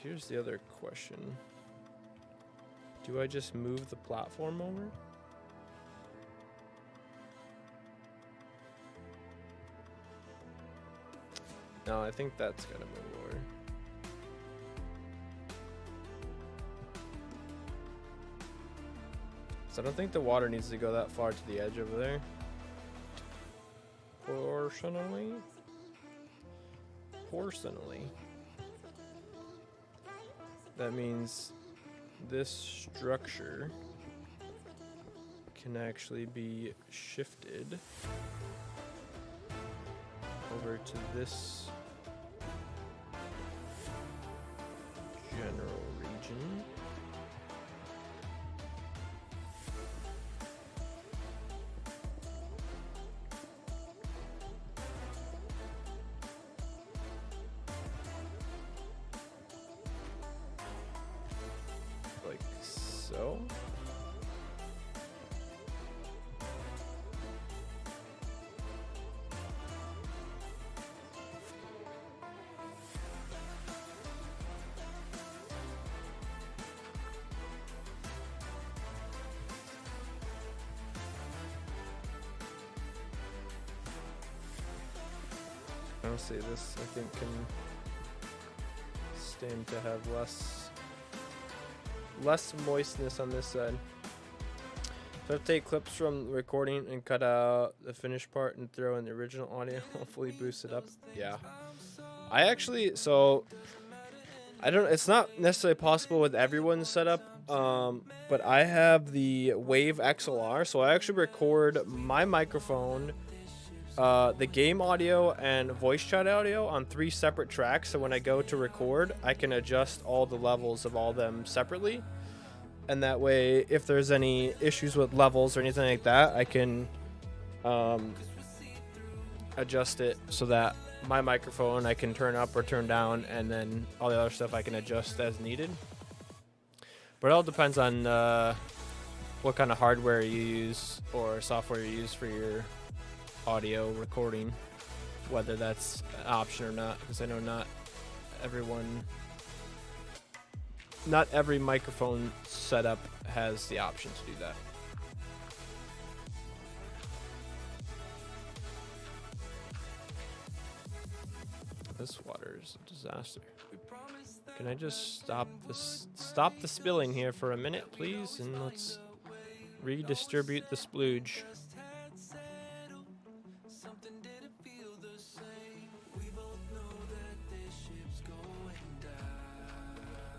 Here's the other question. Do I just move the platform over? No, I think that's gonna move over. So I don't think the water needs to go that far to the edge over there. Personally. That means this structure can actually be shifted over to this general region. Like so. Honestly, this I think can stand to have less moistness on this side. So I have to take clips from the recording and cut out the finished part and throw in the original audio. Hopefully boost it up. Yeah. I actually, so I don't, it's not necessarily possible with everyone's setup, but I have the Wave XLR, so I actually record my microphone, the game audio and voice chat audio on 3 separate tracks. So when I go to record, I can adjust all the levels of all them separately. And that way, if there's any issues with levels or anything like that, I can adjust it so that my microphone I can turn up or turn down, and then all the other stuff I can adjust as needed. But it all depends on what kind of hardware you use or software you use for your audio recording, whether that's an option or not, because I know not every microphone setup has the option to do that. This water is a disaster. Can I just stop the spilling here for a minute, please, and let's redistribute the splooge.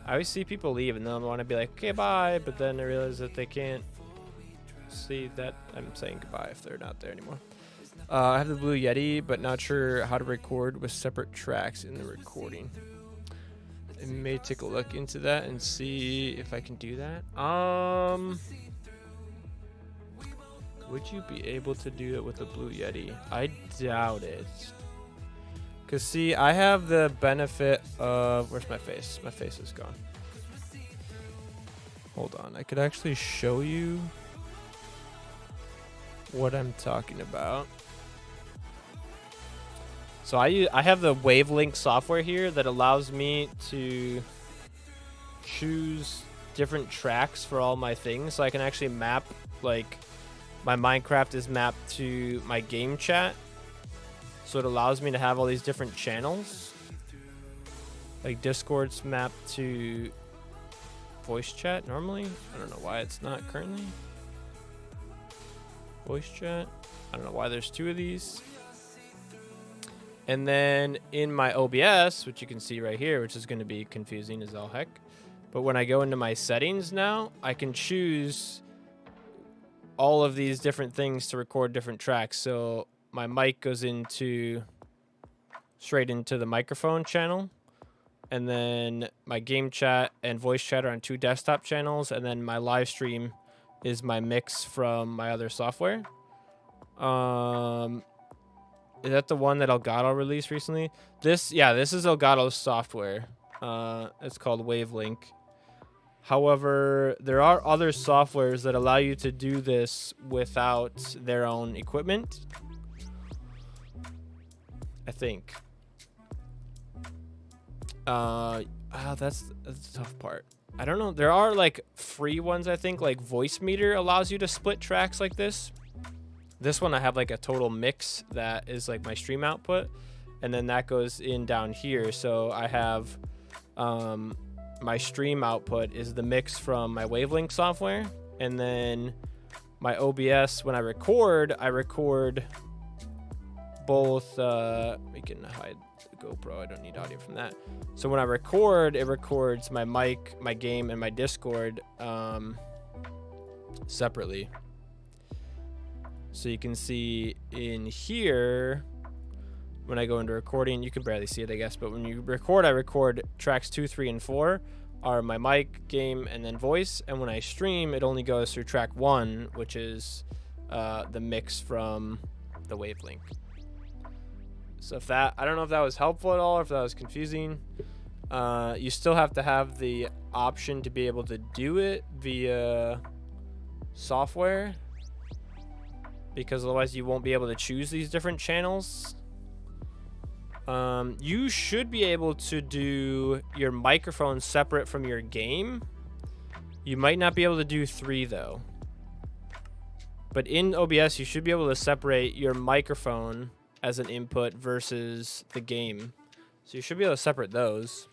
I always see people leave and then I want to be like, okay, bye, but then I realize that they can't see that I'm saying goodbye if they're not there anymore. I have the Blue Yeti, but not sure how to record with separate tracks in the recording. I may take a look into that and see if I can do that. Would you be able to do it with the Blue Yeti? I doubt it. Because, see, I have the benefit of... Where's my face? My face is gone. Hold on. I could actually show you what I'm talking about. So I have the Wavelink software here that allows me to choose different tracks for all my things. So I can actually map, like, my Minecraft is mapped to my game chat. So it allows me to have all these different channels. Like Discord's mapped to voice chat normally. I don't know why it's not currently. Voice chat. I don't know why there's 2 of these. And then in my OBS, which you can see right here, which is going to be confusing as all heck. But when I go into my settings now, I can choose all of these different things to record different tracks. So my mic goes straight into the microphone channel, and then my game chat and voice chat are on 2 desktop channels, and then my live stream is my mix from my other software. Is that the one that Elgato released recently? This is Elgato's software. It's called Wavelink. However, there are other softwares that allow you to do this without their own equipment, I think. That's the tough part. I don't know. There are like free ones, I think, like Voice Meter allows you to split tracks like this. This one I have like a total mix that is like my stream output, and then that goes in down here. So I have my stream output is the mix from my Wavelink software, and then my OBS, when I record both. We can hide the GoPro. I don't need audio from that. So when I record, it records my mic, my game, and my Discord separately. So you can see in here, when I go into recording, you can barely see it, I guess, but when you record, I record tracks 2, 3, and 4 are my mic, game, and then voice. And when I stream, it only goes through track 1, which is the mix from the Wavelink. So if that, I don't know if that was helpful at all, or if that was confusing. You still have to have the option to be able to do it via software, because otherwise you won't be able to choose these different channels. You should be able to do your microphone separate from your game. You might not be able to do 3 though. But in OBS, you should be able to separate your microphone as an input versus the game. So you should be able to separate those.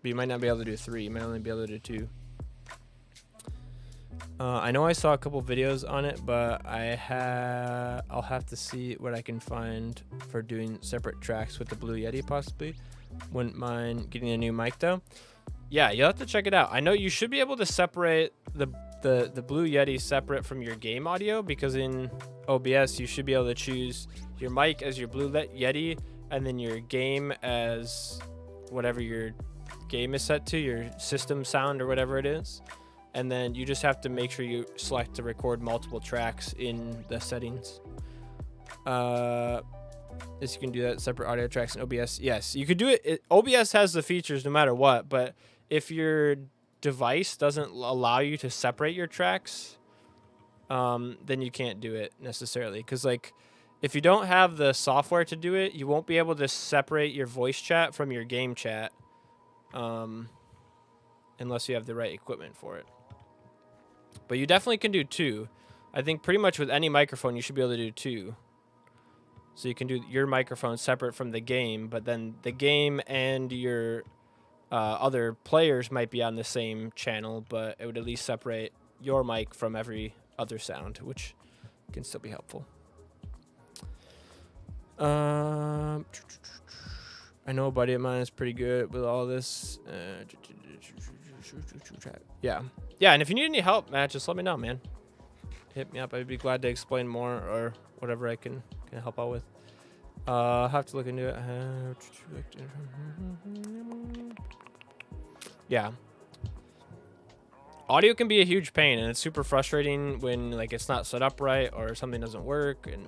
But you might not be able to do 3. You might only be able to do 2. I know I saw a couple videos on it, but I'll have to see what I can find for doing separate tracks with the Blue Yeti possibly. Wouldn't mind getting a new mic though. Yeah, you'll have to check it out. I know you should be able to separate the Blue Yeti separate from your game audio, because in OBS you should be able to choose your mic as your Blue Yeti and then your game as whatever your game is set to, your system sound or whatever it is. And then you just have to make sure you select to record multiple tracks in the settings. Yes, you can do that, separate audio tracks in OBS. Yes, you could do it. OBS has the features no matter what, but if your device doesn't allow you to separate your tracks, then you can't do it necessarily. Because like, if you don't have the software to do it, you won't be able to separate your voice chat from your game chat, unless you have the right equipment for it. But you definitely can do 2. I think pretty much with any microphone you should be able to do 2. So you can do your microphone separate from the game, but then the game and your other players might be on the same channel, but it would at least separate your mic from every other sound, which can still be helpful. I know a buddy of mine is pretty good with all this. Yeah, and if you need any help, Matt, just let me know, man. Hit me up. I'd be glad to explain more or whatever I can help out with. I'll have to look into it. Yeah. Audio can be a huge pain, and it's super frustrating when like it's not set up right or something doesn't work, and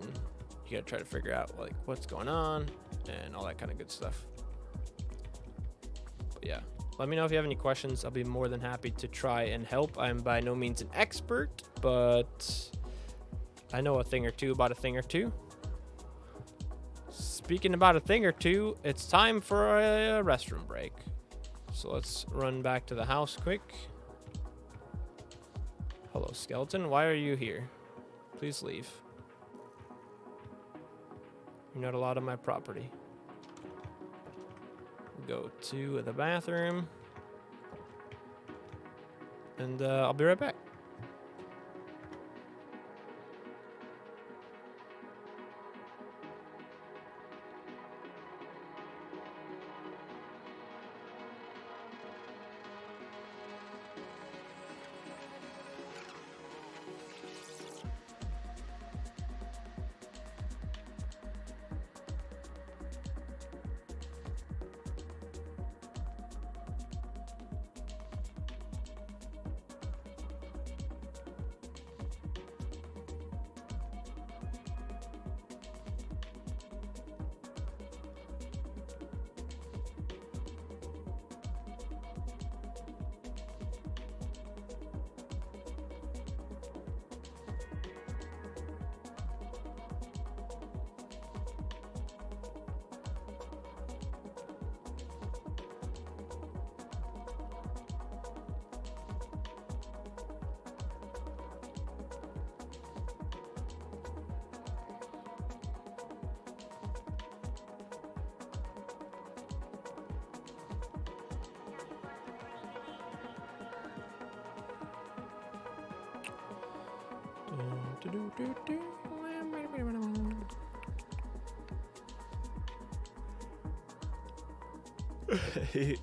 you gotta try to figure out like what's going on and all that kind of good stuff. But yeah, let me know if you have any questions. I'll be more than happy to try and help. I'm by no means an expert, but I know a thing or two about a thing or two. Speaking about a thing or two, it's time for a restroom break. So let's run back to the house quick. Hello, skeleton. Why are you here? Please leave. You're not allowed on my property. Go to the bathroom. And I'll be right back.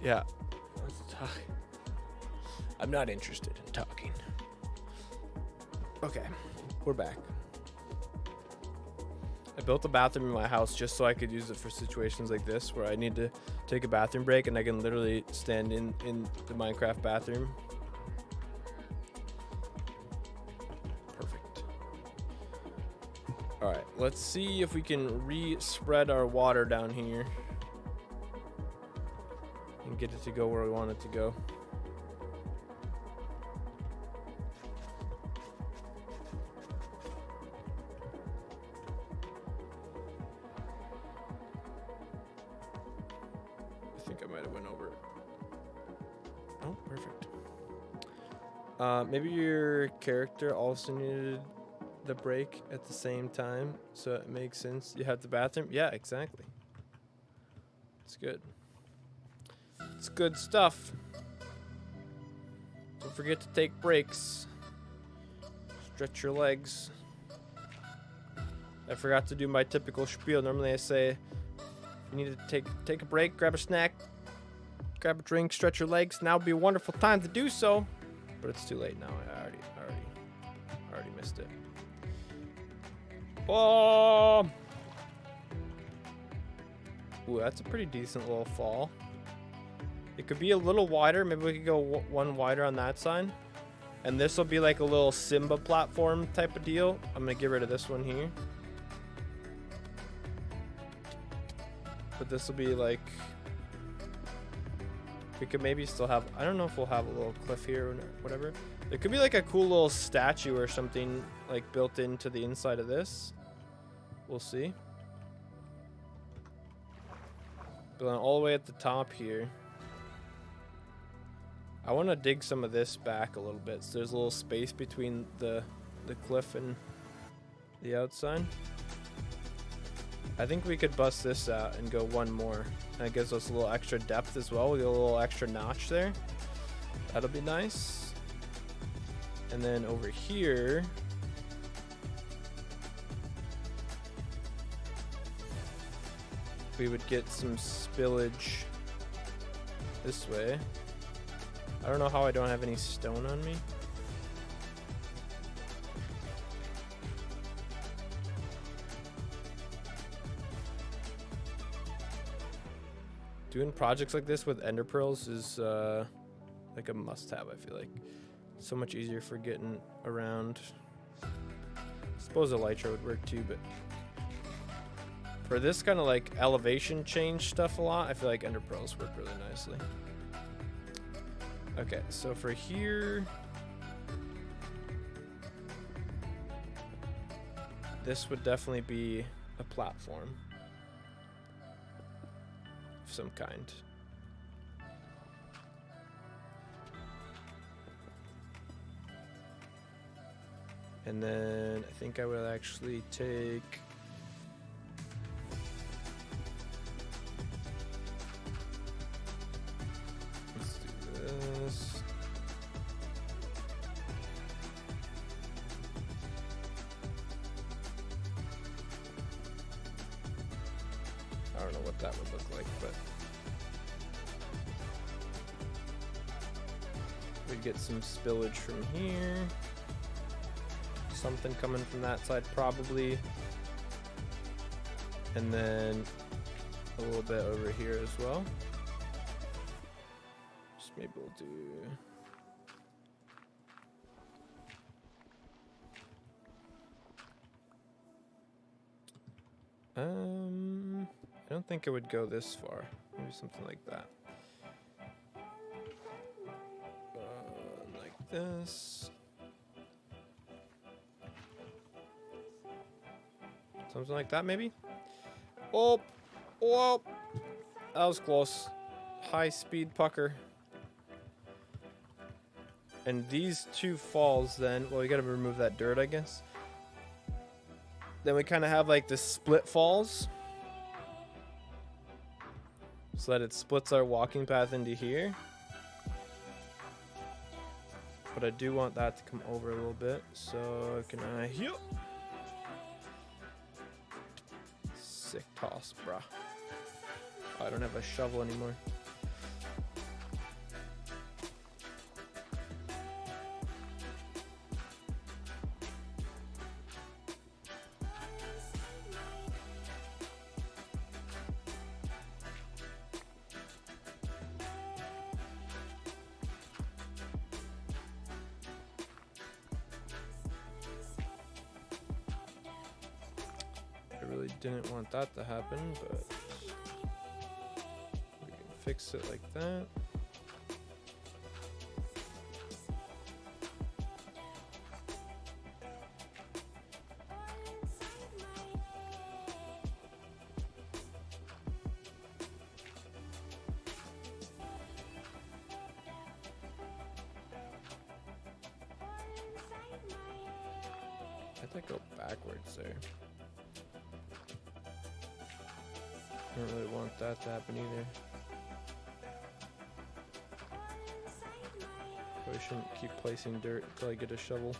Yeah. Let's talk. I'm not interested in talking. Okay, we're back. I built a bathroom in my house just so I could use it for situations like this where I need to take a bathroom break and I can literally stand in the Minecraft bathroom. Perfect. Alright, let's see if we can re-spread our water down here and get it to go where we want it to go. I think I might have went over it. Oh, perfect. Maybe your character also needed the break at the same time, so it makes sense. You have the bathroom. Yeah, exactly. It's good. It's good stuff. Don't forget to take breaks. Stretch your legs. I forgot to do my typical spiel. Normally I say, you need to take a break, grab a snack, grab a drink, stretch your legs. Now would be a wonderful time to do so. But it's too late now. I already missed it. Oh! Ooh, that's a pretty decent little fall. It could be a little wider. Maybe we could go one wider on that side. And this will be like a little Simba platform type of deal. I'm going to get rid of this one here. But this will be like... We could maybe still have... I don't know if we'll have a little cliff here or whatever. There could be like a cool little statue or something like built into the inside of this. We'll see. But then all the way at the top here... I want to dig some of this back a little bit, so there's a little space between the cliff and the outside. I think we could bust this out and go one more. That gives us a little extra depth as well. We get a little extra notch there. That'll be nice. And then over here, we would get some spillage this way. I don't know how I don't have any stone on me. Doing projects like this with ender pearls is like a must-have, I feel like. So much easier for getting around. I suppose elytra would work too, but for this kind of like elevation change stuff a lot, I feel like ender pearls work really nicely. Okay, so for here, this would definitely be a platform of some kind. And then I think I would actually take... I don't know what that would look like, but we'd get some spillage from here. Something coming from that side probably. And then a little bit over here as well. Just maybe we'll do... I don't think it would go this far. Maybe something like that. Like this. Something like that, maybe? Oh! Whoa! That was close. High speed pucker. And these two falls then... Well, we gotta remove that dirt, I guess. Then we kind of have like the split falls. So that it splits our walking path into here. But I do want that to come over a little bit. So can I... Yep. Sick toss, bruh. Oh, I don't have a shovel anymore. Didn't want that to happen, but we can fix it like that. I think go backwards there. Don't really want that to happen either. Probably shouldn't keep placing dirt until I get a shovel.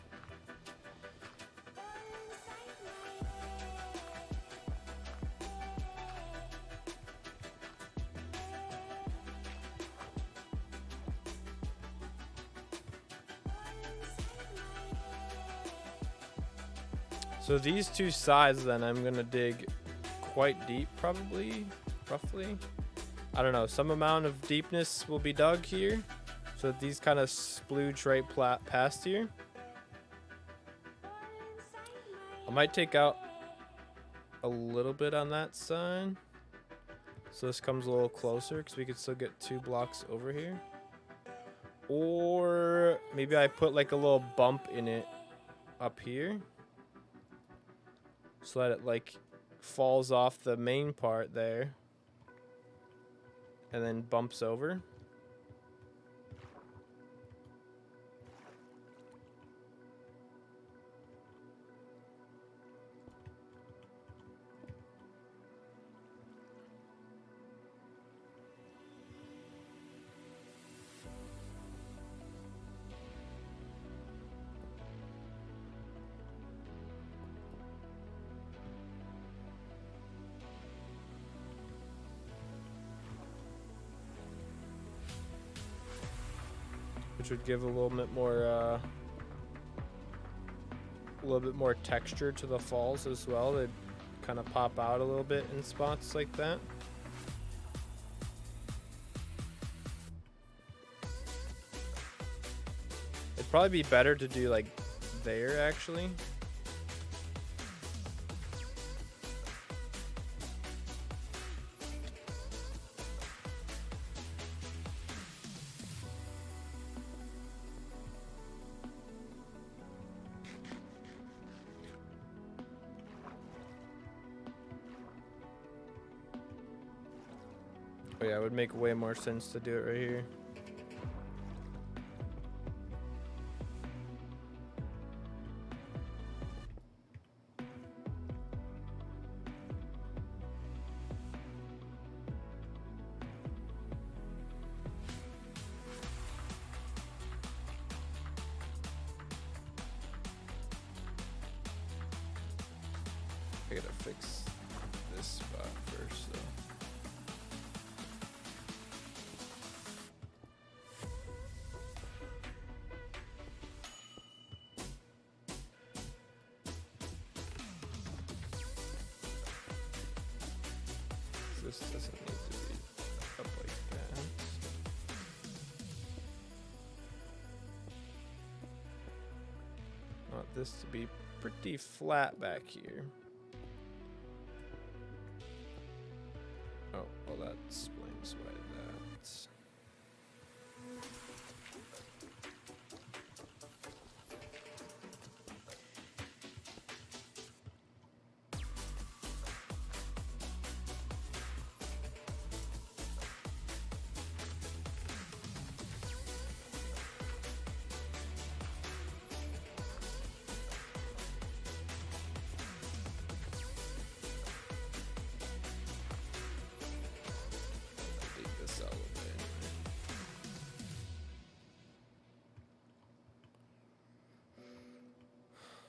So these two sides then I'm gonna dig quite deep, probably, roughly. I don't know, some amount of deepness will be dug here. So that these kind of splooge right past here. I might take out a little bit on that side. So this comes a little closer because we could still get 2 blocks over here. Or maybe I put like a little bump in it up here. So that it like falls off the main part there. And then bumps over. Which would give a little bit more texture to the falls as well. They'd kind of pop out a little bit in spots like that. It'd probably be better to do like there actually. Oh yeah, it would make way more sense to do it right here. I gotta fix this spot first though. This doesn't need to be up like that. I want this to be pretty flat back here. Oh, well that explains why that.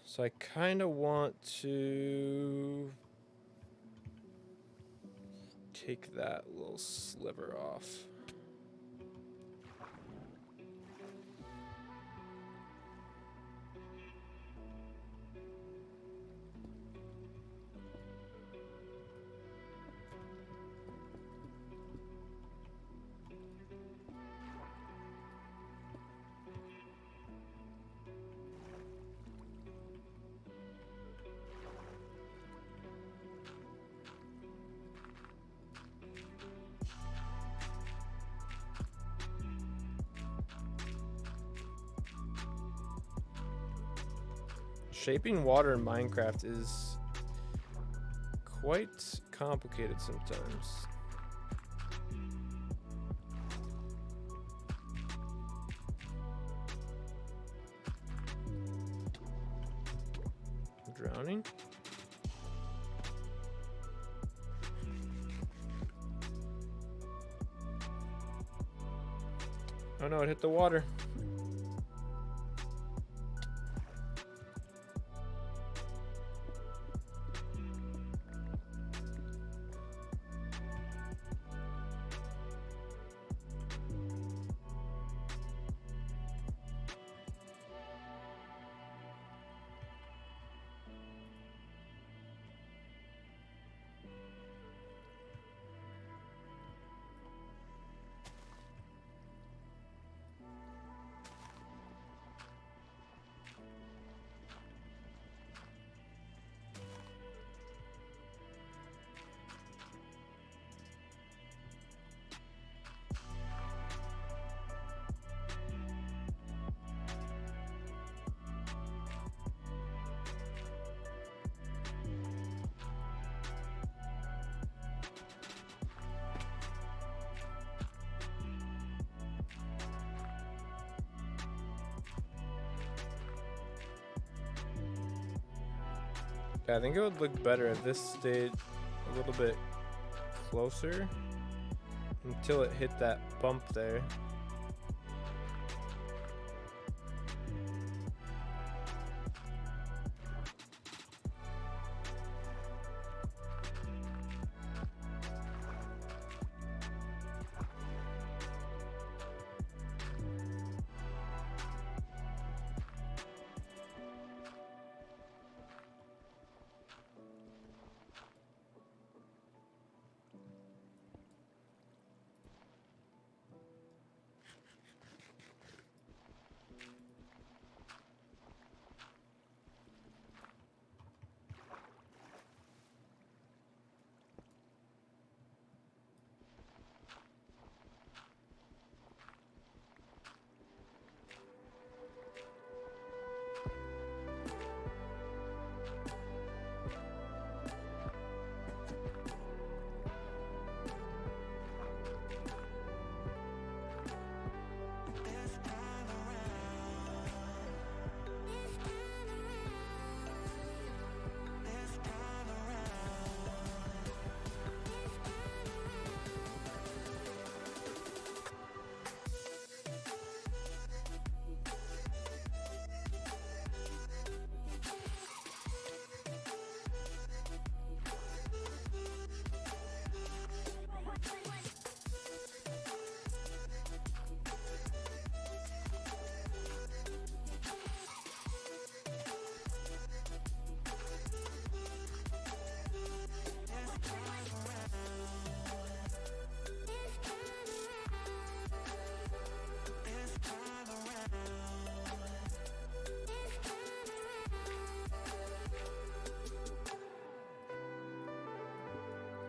So I kind of want to take that little sliver off. Shaping water in Minecraft is quite complicated sometimes. drowning? Oh no, it hit the water. Yeah, I think it would look better if this stayed a little bit closer until it hit that bump there.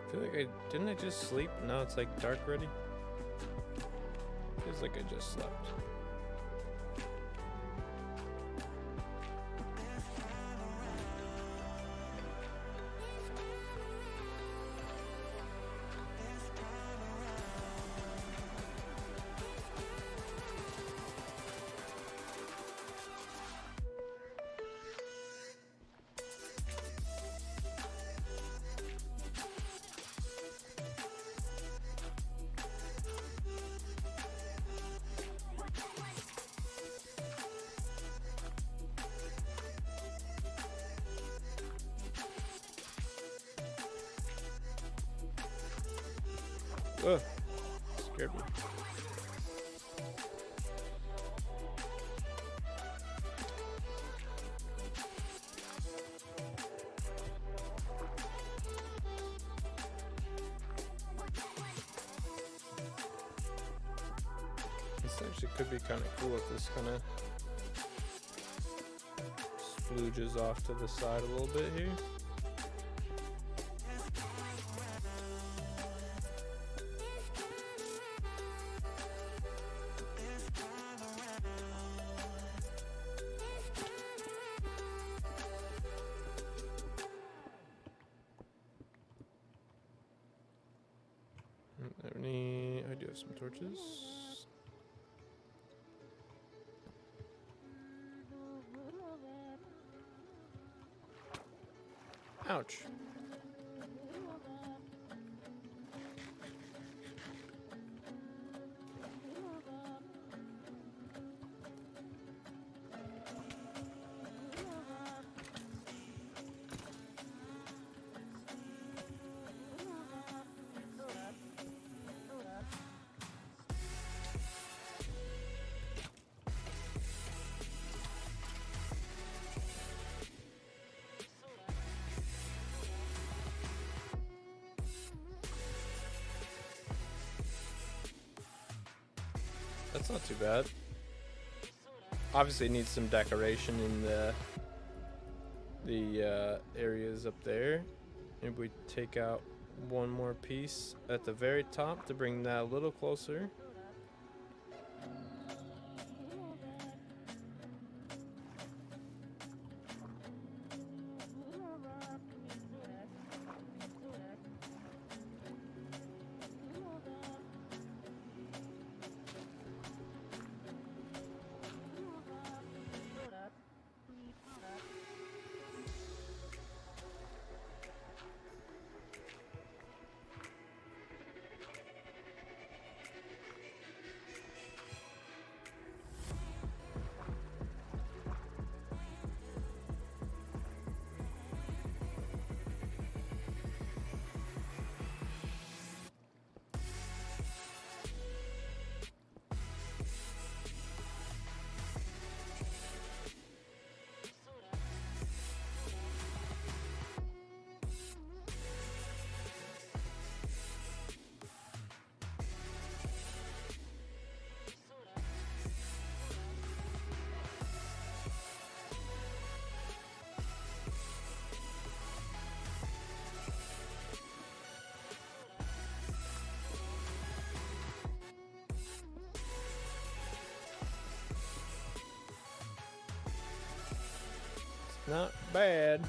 I feel like didn't I just sleep? Now it's like dark already. Feels like I just slept. Ugh, scared me. This actually could be kind of cool if this kind of splooges off to the side a little bit here. I do have some torches. Ouch. That's not too bad. Obviously it needs some decoration in the areas up there. Maybe we take out one more piece at the very top to bring that a little closer. Not bad.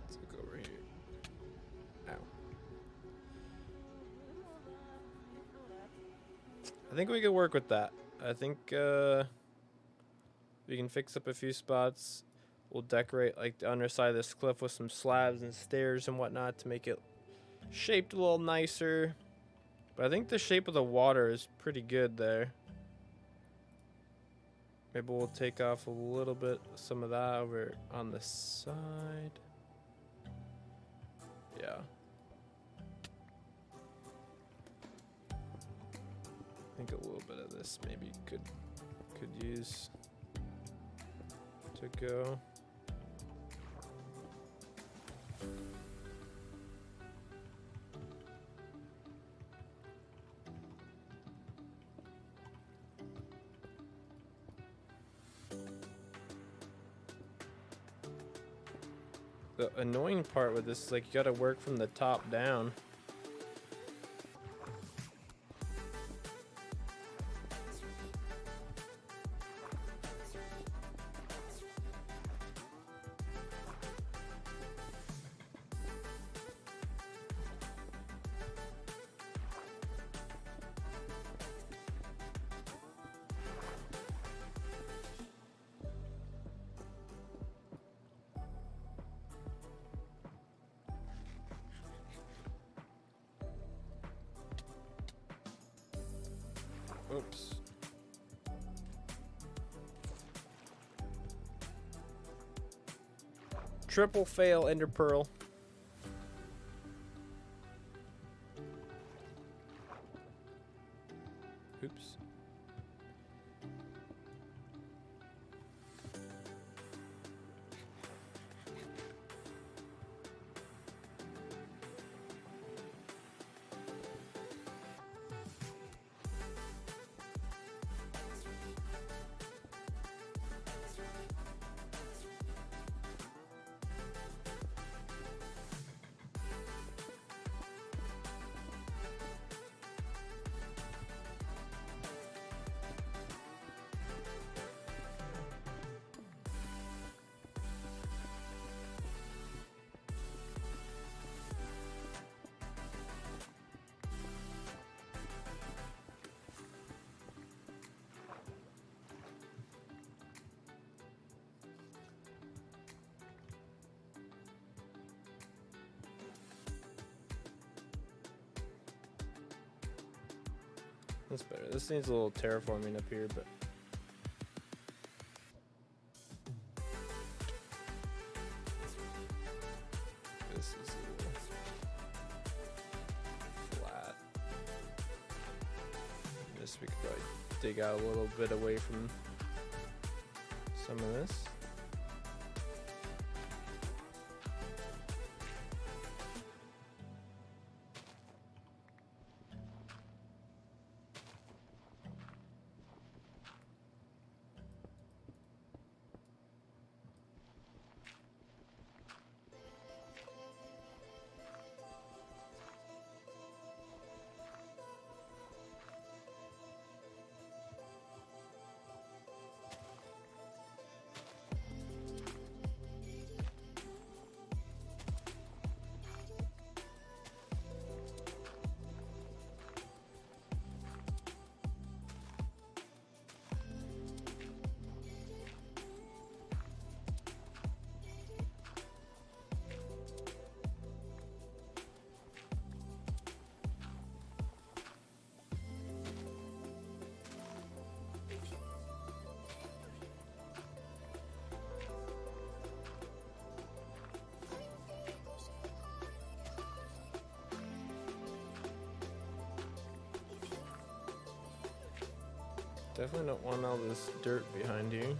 Let's look over here. Ow. I think we could work with that. I think we can fix up a few spots. We'll decorate like the underside of this cliff with some slabs and stairs and whatnot to make it shaped a little nicer. But I think the shape of the water is pretty good there. Maybe we'll take off a little bit, some of that over on the side. Yeah. I think a little bit of this maybe could use to go. The annoying part with this is like you gotta work from the top down. Oops. Triple fail, Ender Pearl. Oops. That's better. This needs a little terraforming up here, but this is a little flat. This we could probably dig out a little bit away from some of this. Definitely don't want all this dirt behind you.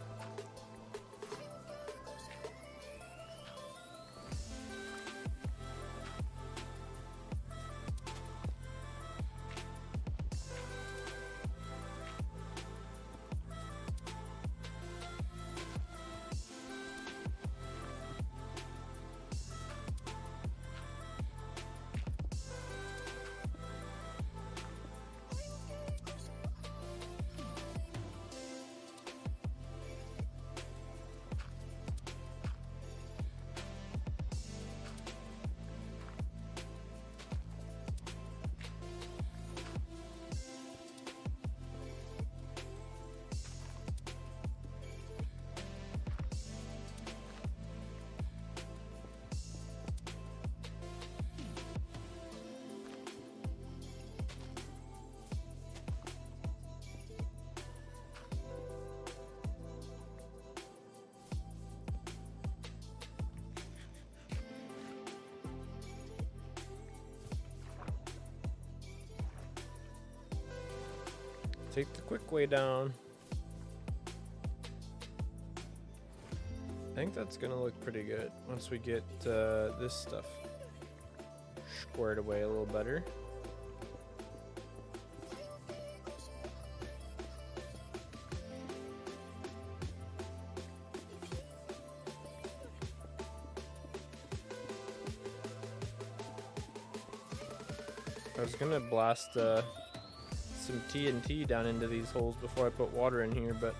Take the quick way down. I think that's gonna look pretty good once we get this stuff squared away a little better. I was gonna blast some TNT down into these holes before I put water in here, but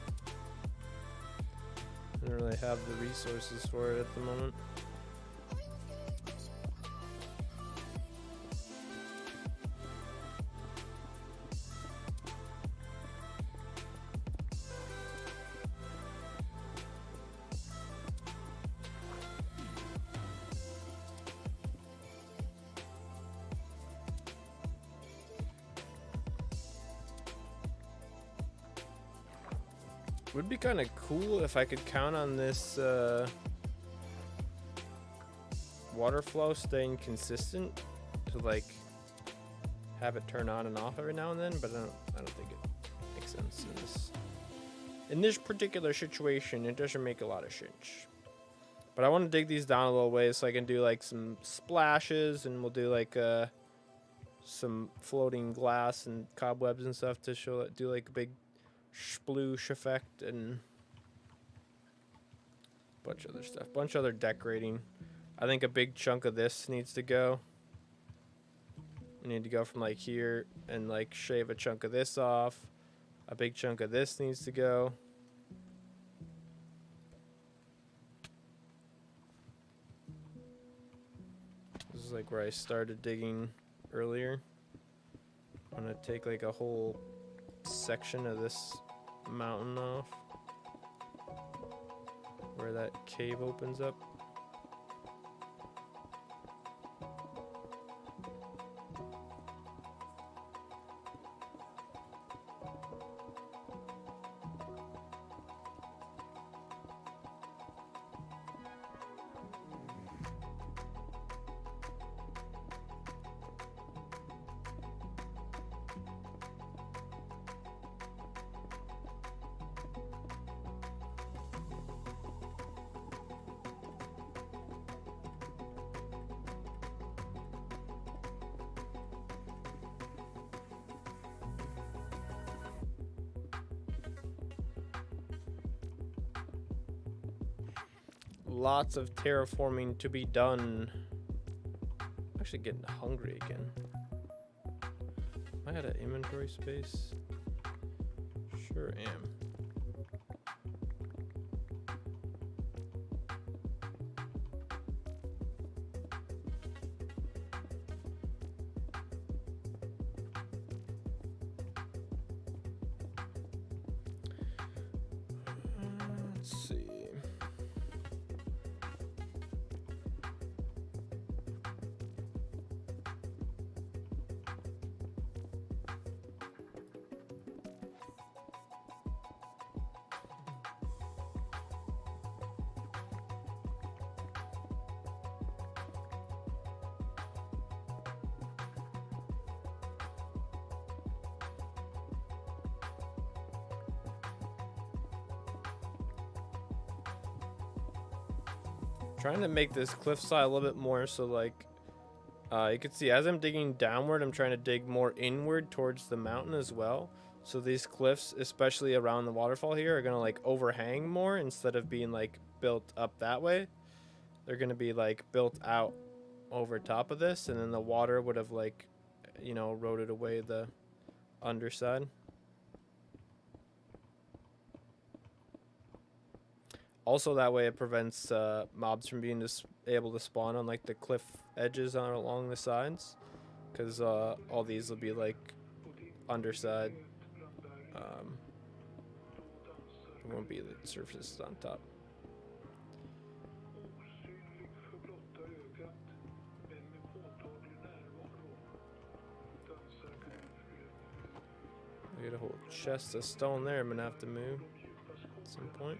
I don't really have the resources for it at the moment. Would be kind of cool if I could count on this water flow staying consistent to like have it turn on and off every now and then, but I don't think it makes sense in this particular situation. It doesn't make a lot of sense. But I want to dig these down a little ways so I can do like some splashes, and we'll do like some floating glass and cobwebs and stuff to show do like a big sploosh effect and bunch of other stuff, bunch of other decorating. I think a big chunk of this needs to go. We need to go from like here and like shave a chunk of this off. A big chunk of this needs to go. This is like where I started digging earlier. I'm gonna take like a whole section of this mountain off where that cave opens up. lots of terraforming to be done. I'm actually getting hungry again. Am I out of inventory space? Sure am. Let's see. Trying to make this cliffside a little bit more so like you can see as I'm digging downward, I'm trying to dig more inward towards the mountain as well. So these cliffs, especially around the waterfall here, are gonna like overhang more instead of being like built up that way. They're gonna be like built out over top of this, and then the water would have like, you know, eroded away the underside. Also, that way it prevents mobs from being able to spawn on like the cliff edges along the sides, because all these will be like underside. It won't be the surface on top. I got a whole chest of stone there I'm gonna have to move at some point.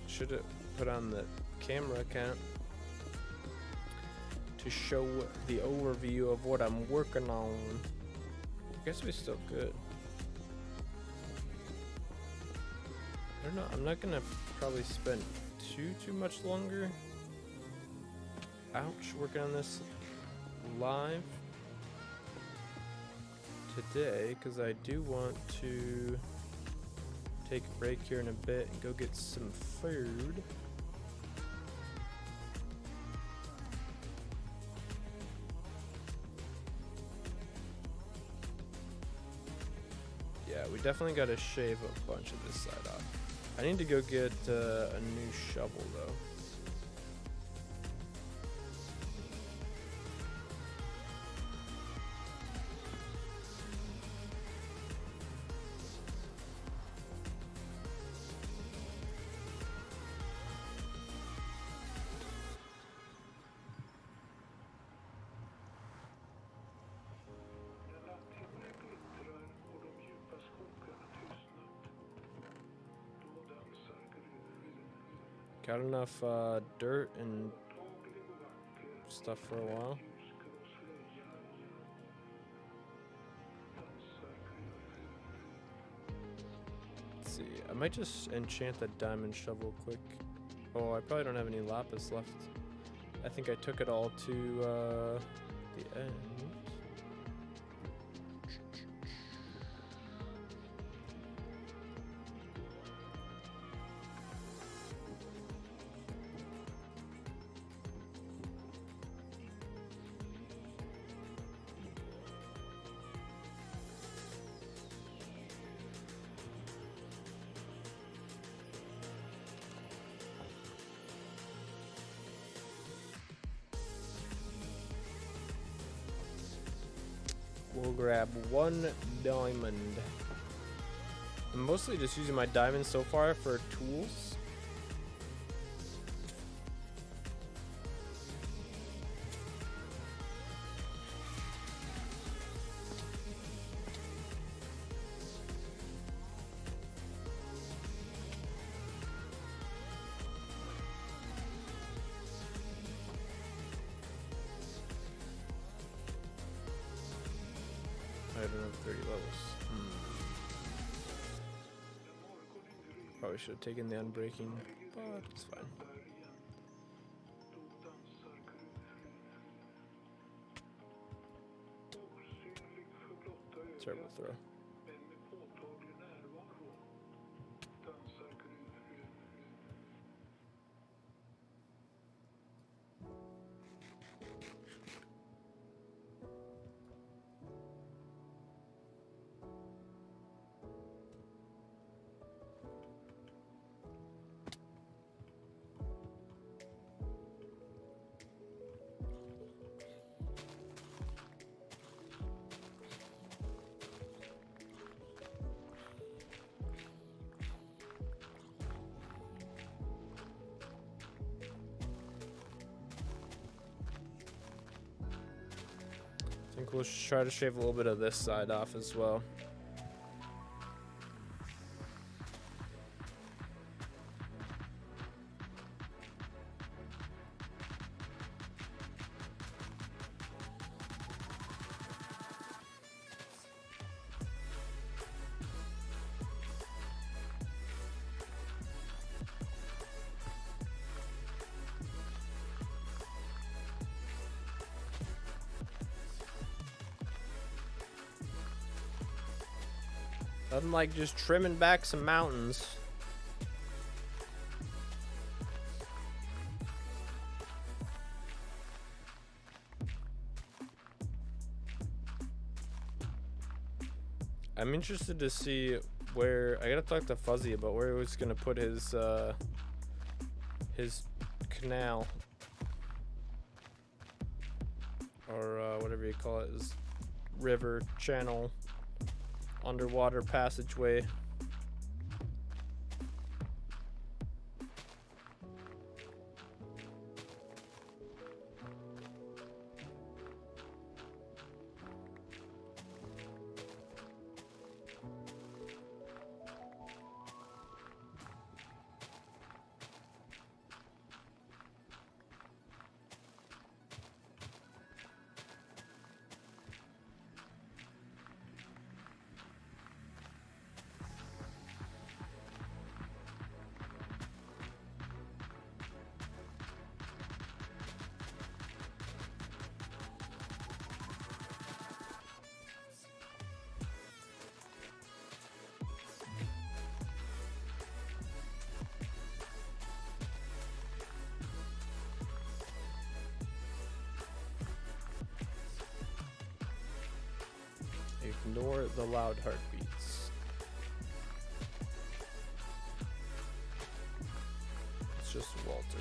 Should have put on the camera account to show the overview of what I'm working on. I guess we still good. I don't know. I'm not gonna probably spend too much longer. Ouch, working on this live today, because I do want to take a break here in a bit and go get some food. Yeah, we definitely got to shave a bunch of this side off. I need to go get a new shovel though. Got enough dirt and stuff for a while. Let's see, I might just enchant the diamond shovel quick. Oh, I probably don't have any lapis left. I think I took it all to the end. We'll grab one diamond. I'm mostly just using my diamonds so far for tools. I don't have 30 levels. Probably should have taken the unbreaking, but it's fine. Terrible throw. I think we'll try to shave a little bit of this side off as well. Nothing like just trimming back some mountains. I'm interested to see where, I gotta talk to Fuzzy about where he was gonna put his canal. Or whatever you call it, his river channel. Underwater passageway. Ignore the loud heartbeats. It's just Walter.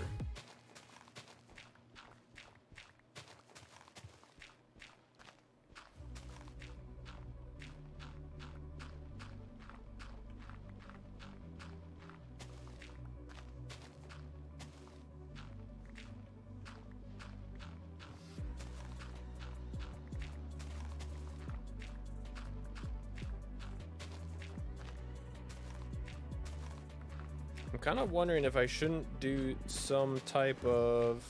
I'm kind of wondering if I shouldn't do some type of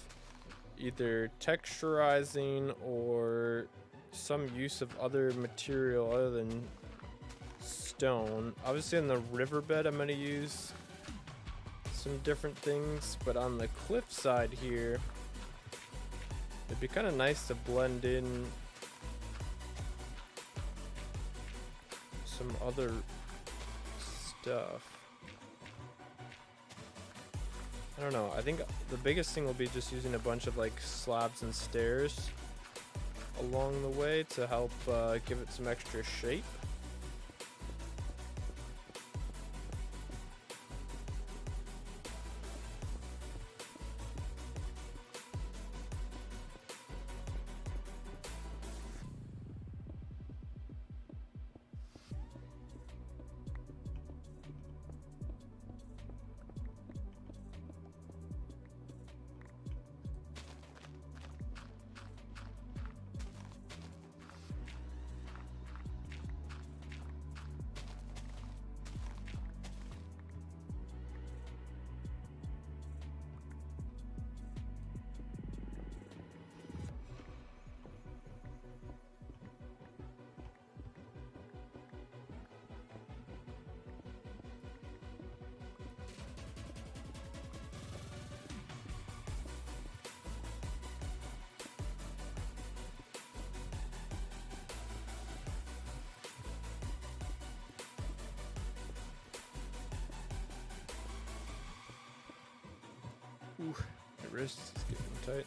either texturizing or some use of other material other than stone. Obviously on the riverbed I'm going to use some different things, but on the cliff side here it'd be kind of nice to blend in some other stuff. I don't know. I think the biggest thing will be just using a bunch of like slabs and stairs along the way to help give it some extra shape. Ooh, my wrist is getting tight.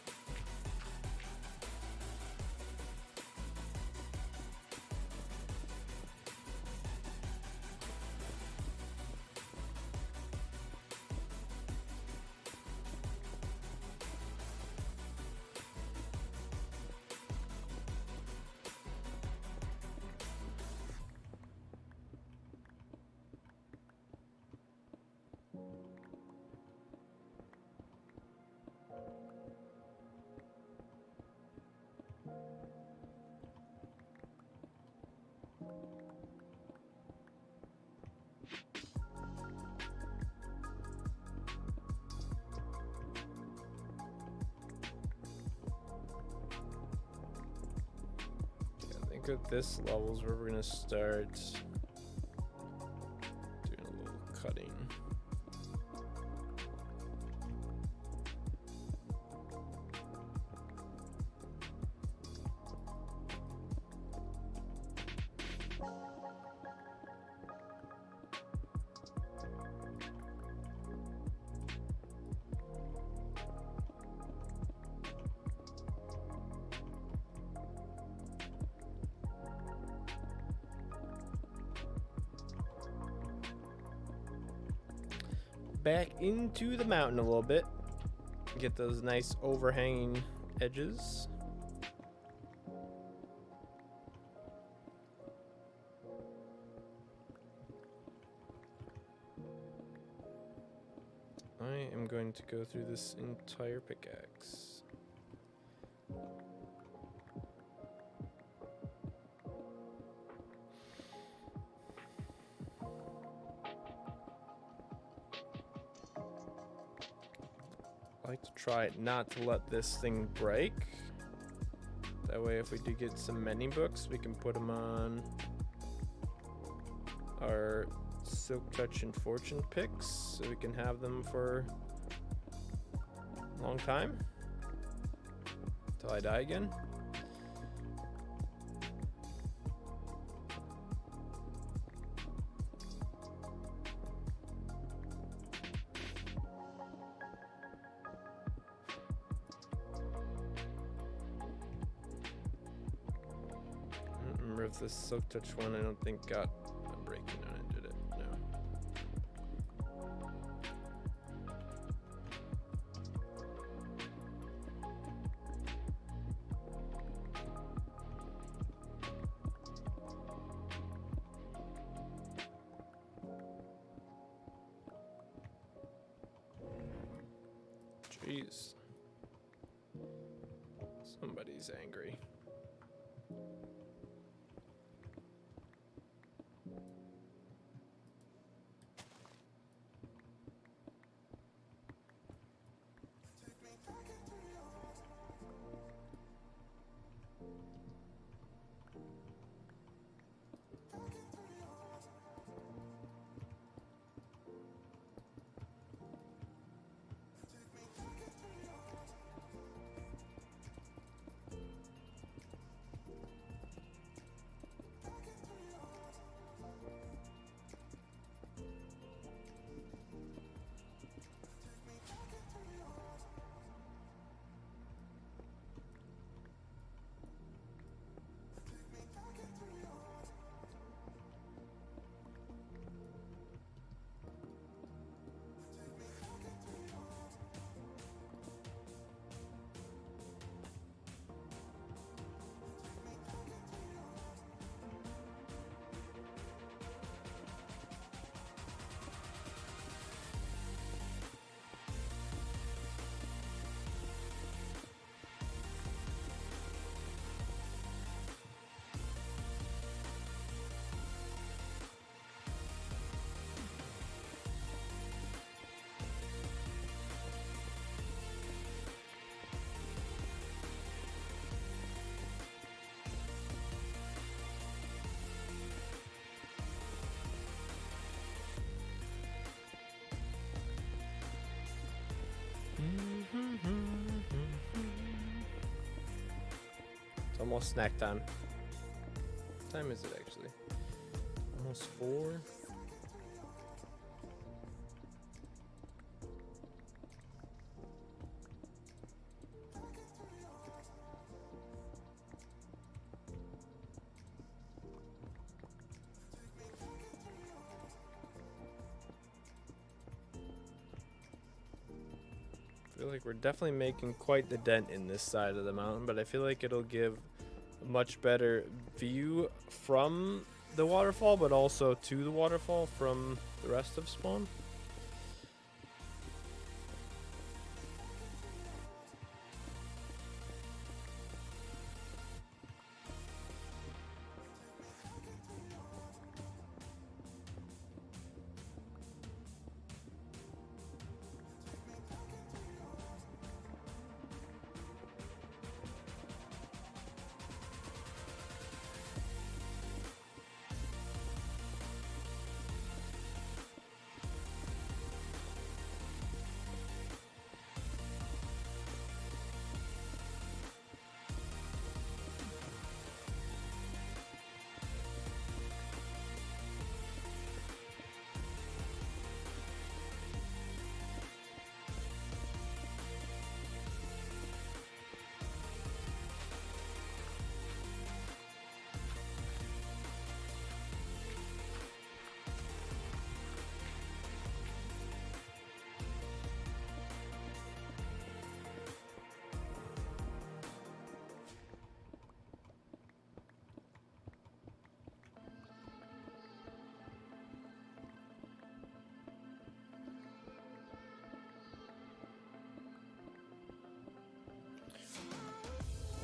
At this level is where we're gonna start doing a little cutting. Back into the mountain a little bit. Get those nice overhanging edges. I am going to go through this entire pickaxe. I like to try not to let this thing break. That way if we do get some mending books, we can put them on our Silk Touch and Fortune picks, so we can have them for a long time until I die again. If this Silk Touch one, I don't think got a breaking on it, did it? No. Jeez. Somebody's angry. It's almost snack time. What time is it actually? Almost 4. feel like we're definitely making quite the dent in this side of the mountain, but I feel like it'll give a much better view from the waterfall, but also to the waterfall from the rest of spawn.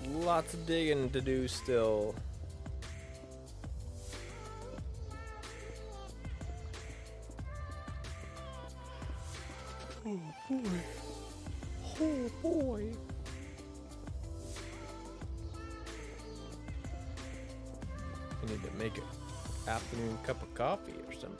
Lots of digging to do still. Oh boy. Oh boy. I need to make an afternoon cup of coffee or something.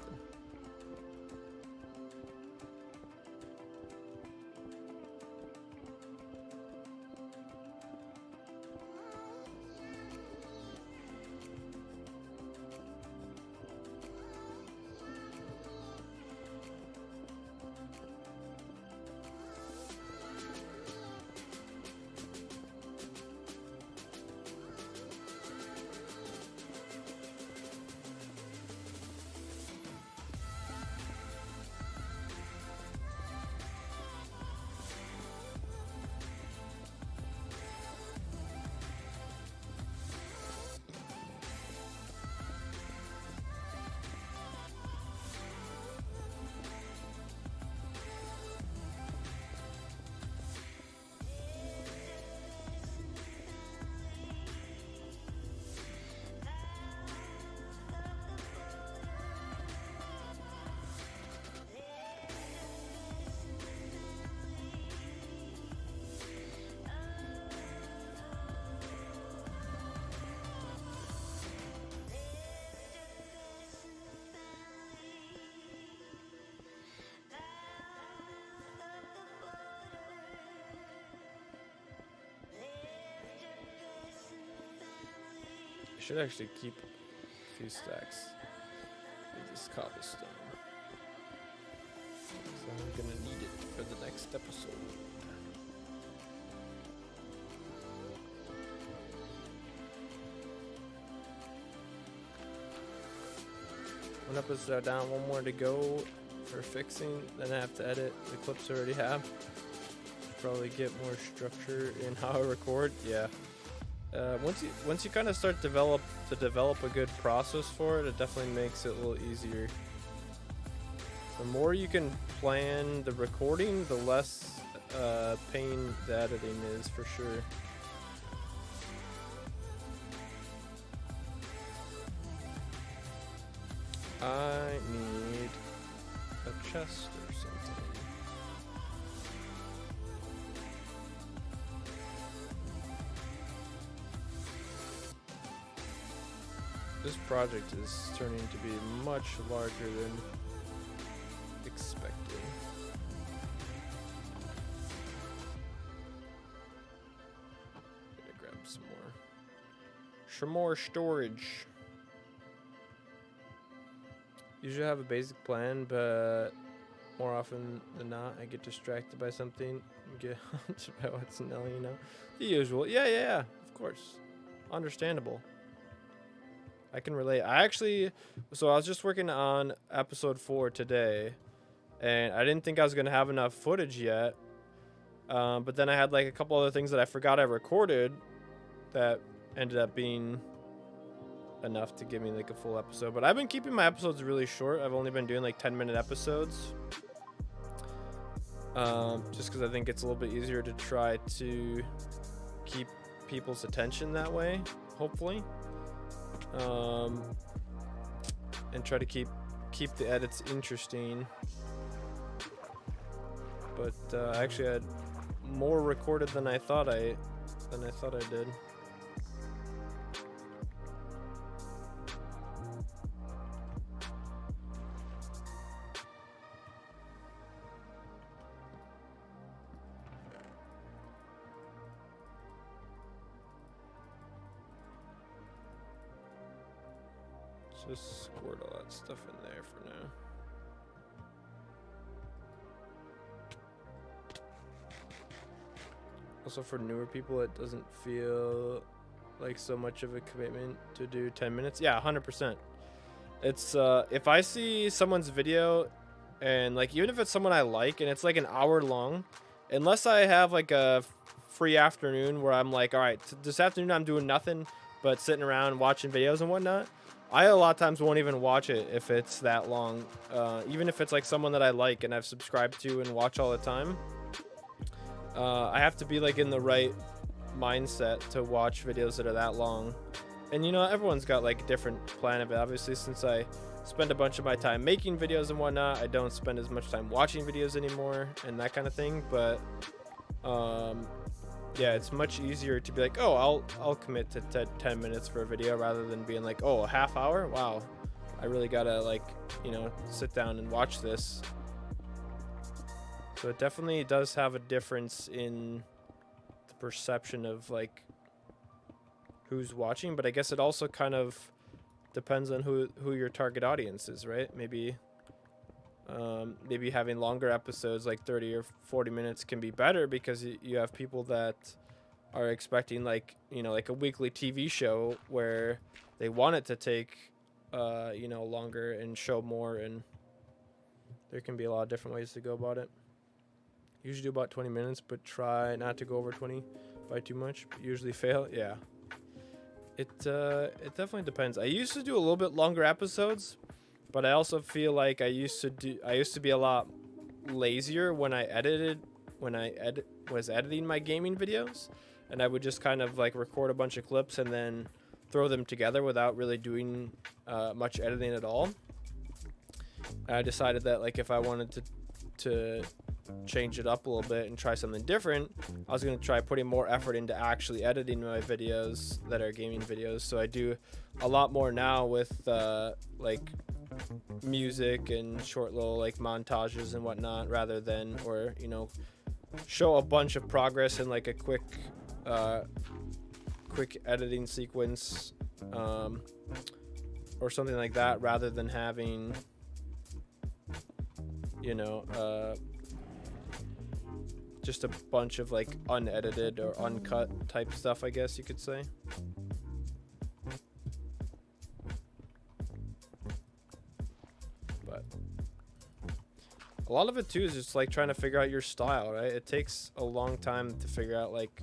Should actually keep a few stacks of this cobblestone. So I'm gonna need it for the next episode. One episode down, one more to go for fixing. Then I have to edit the clips I already have. Probably get more structure in how I record. Yeah. Once you kind of start develop a good process for it, it definitely makes it a little easier. The more you can plan the recording, the less pain the editing is, for sure. I need a chest or something. This project is turning to be much larger than expected. Gotta grab some more storage. Usually I have a basic plan, but more often than not, I get distracted by something. Get about what's Nelly, you know, the usual. Yeah, of course, understandable. I can relate. I was just working on episode 4 today, and I didn't think I was gonna have enough footage yet. But then I had like a couple other things that I forgot I recorded that ended up being enough to give me like a full episode. But I've been keeping my episodes really short. I've only been doing like 10-minute episodes. Just because I think it's a little bit easier to try to keep people's attention that way, hopefully. And try to keep the edits interesting. But I actually had more recorded than I thought I did. Just squirt all that stuff in there for now. Also, for newer people, it doesn't feel like so much of a commitment to do 10 minutes. Yeah, 100%. It's if I see someone's video, and like even if it's someone I like and it's like an hour long, unless I have like a free afternoon where I'm like, all right, this afternoon I'm doing nothing but sitting around watching videos and whatnot, I a lot of times won't even watch it if it's that long. Even if it's like someone that I like and I've subscribed to and watch all the time. I have to be like in the right mindset to watch videos that are that long. And you know, everyone's got like a different plan of it. Obviously, since I spend a bunch of my time making videos and whatnot, I don't spend as much time watching videos anymore and that kind of thing. But yeah, it's much easier to be like, oh, I'll commit to 10 minutes for a video rather than being like, oh, a half hour? Wow, I really gotta like, you know, sit down and watch this. So it definitely does have a difference in the perception of like who's watching, but I guess it also kind of depends on who your target audience is, right? Maybe having longer episodes like 30 or 40 minutes can be better because you have people that are expecting like, you know, like a weekly TV show where they want it to take you know, longer and show more, and there can be a lot of different ways to go about it. Usually do about 20 minutes, but try not to go over 20 by too much. Usually fail. Yeah. It definitely depends. I used to do a little bit longer episodes, but I also feel like I used to be a lot lazier when I was editing my gaming videos, and I would just kind of like record a bunch of clips and then throw them together without really doing much editing at all. I decided that like if I wanted to change it up a little bit and try something different, I was going to try putting more effort into actually editing my videos that are gaming videos. So I do a lot more now with like music and short little like montages and whatnot, rather than, or you know, show a bunch of progress in like a quick editing sequence or something like that, rather than having, you know, just a bunch of like unedited or uncut type stuff, I guess you could say. But a lot of it too is just like trying to figure out your style, right? It takes a long time to figure out like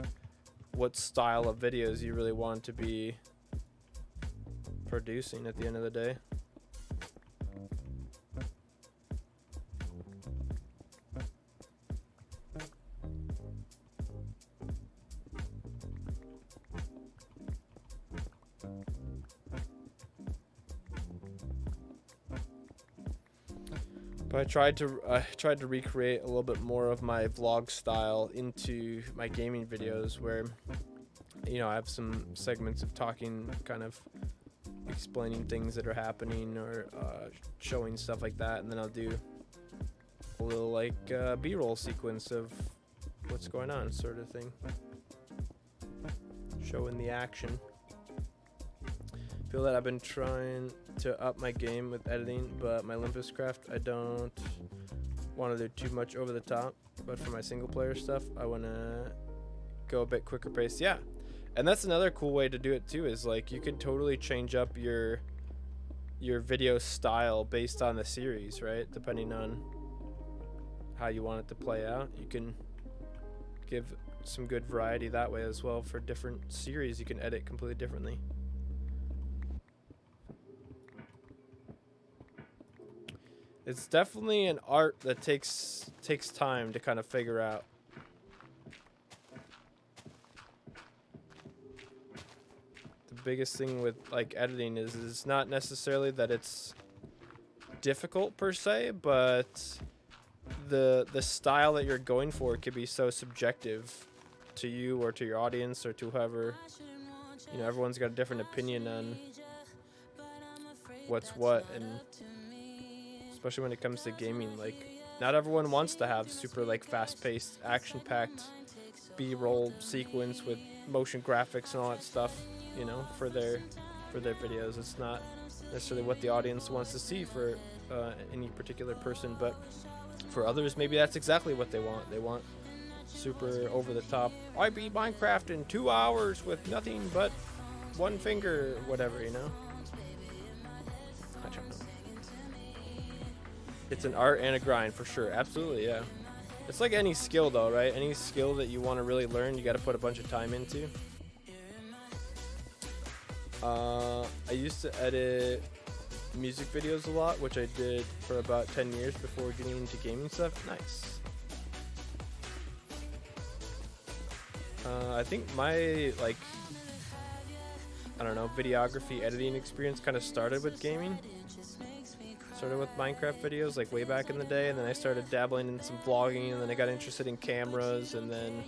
what style of videos you really want to be producing at the end of the day. But I tried to recreate a little bit more of my vlog style into my gaming videos, where, you know, I have some segments of talking, kind of explaining things that are happening, or showing stuff like that, and then I'll do a little like B-roll sequence of what's going on, sort of thing, showing the action. Feel that I've been trying to up my game with editing, but my Olympuscraft, I don't want to do too much over the top. But for my single player stuff, I want to go a bit quicker pace. Yeah, and that's another cool way to do it too, is like you can totally change up your video style based on the series, right? Depending on how you want it to play out, you can give some good variety that way as well. For different series, you can edit completely differently. It's definitely an art that takes time to kind of figure out. The biggest thing with like editing is it's not necessarily that it's difficult per se, but the style that you're going for could be so subjective to you or to your audience or to whoever. You know, everyone's got a different opinion on what's what, and especially when it comes to gaming, like not everyone wants to have super like fast-paced, action-packed B-roll sequence with motion graphics and all that stuff, you know, for their videos. It's not necessarily what the audience wants to see for any particular person, but for others, maybe that's exactly what they want. They want super over the top, I beat Minecraft in 2 hours with nothing but one finger, whatever, you know. I don't know. It's an art and a grind for sure. Absolutely, yeah. It's like any skill though, right? Any skill that you want to really learn, you got to put a bunch of time into. I used to edit music videos a lot, which I did for about 10 years before getting into gaming stuff. Nice. I think my, like, I don't know, videography editing experience kind of started with gaming. Started with Minecraft videos like way back in the day, and then I started dabbling in some vlogging, and then I got interested in cameras, and then,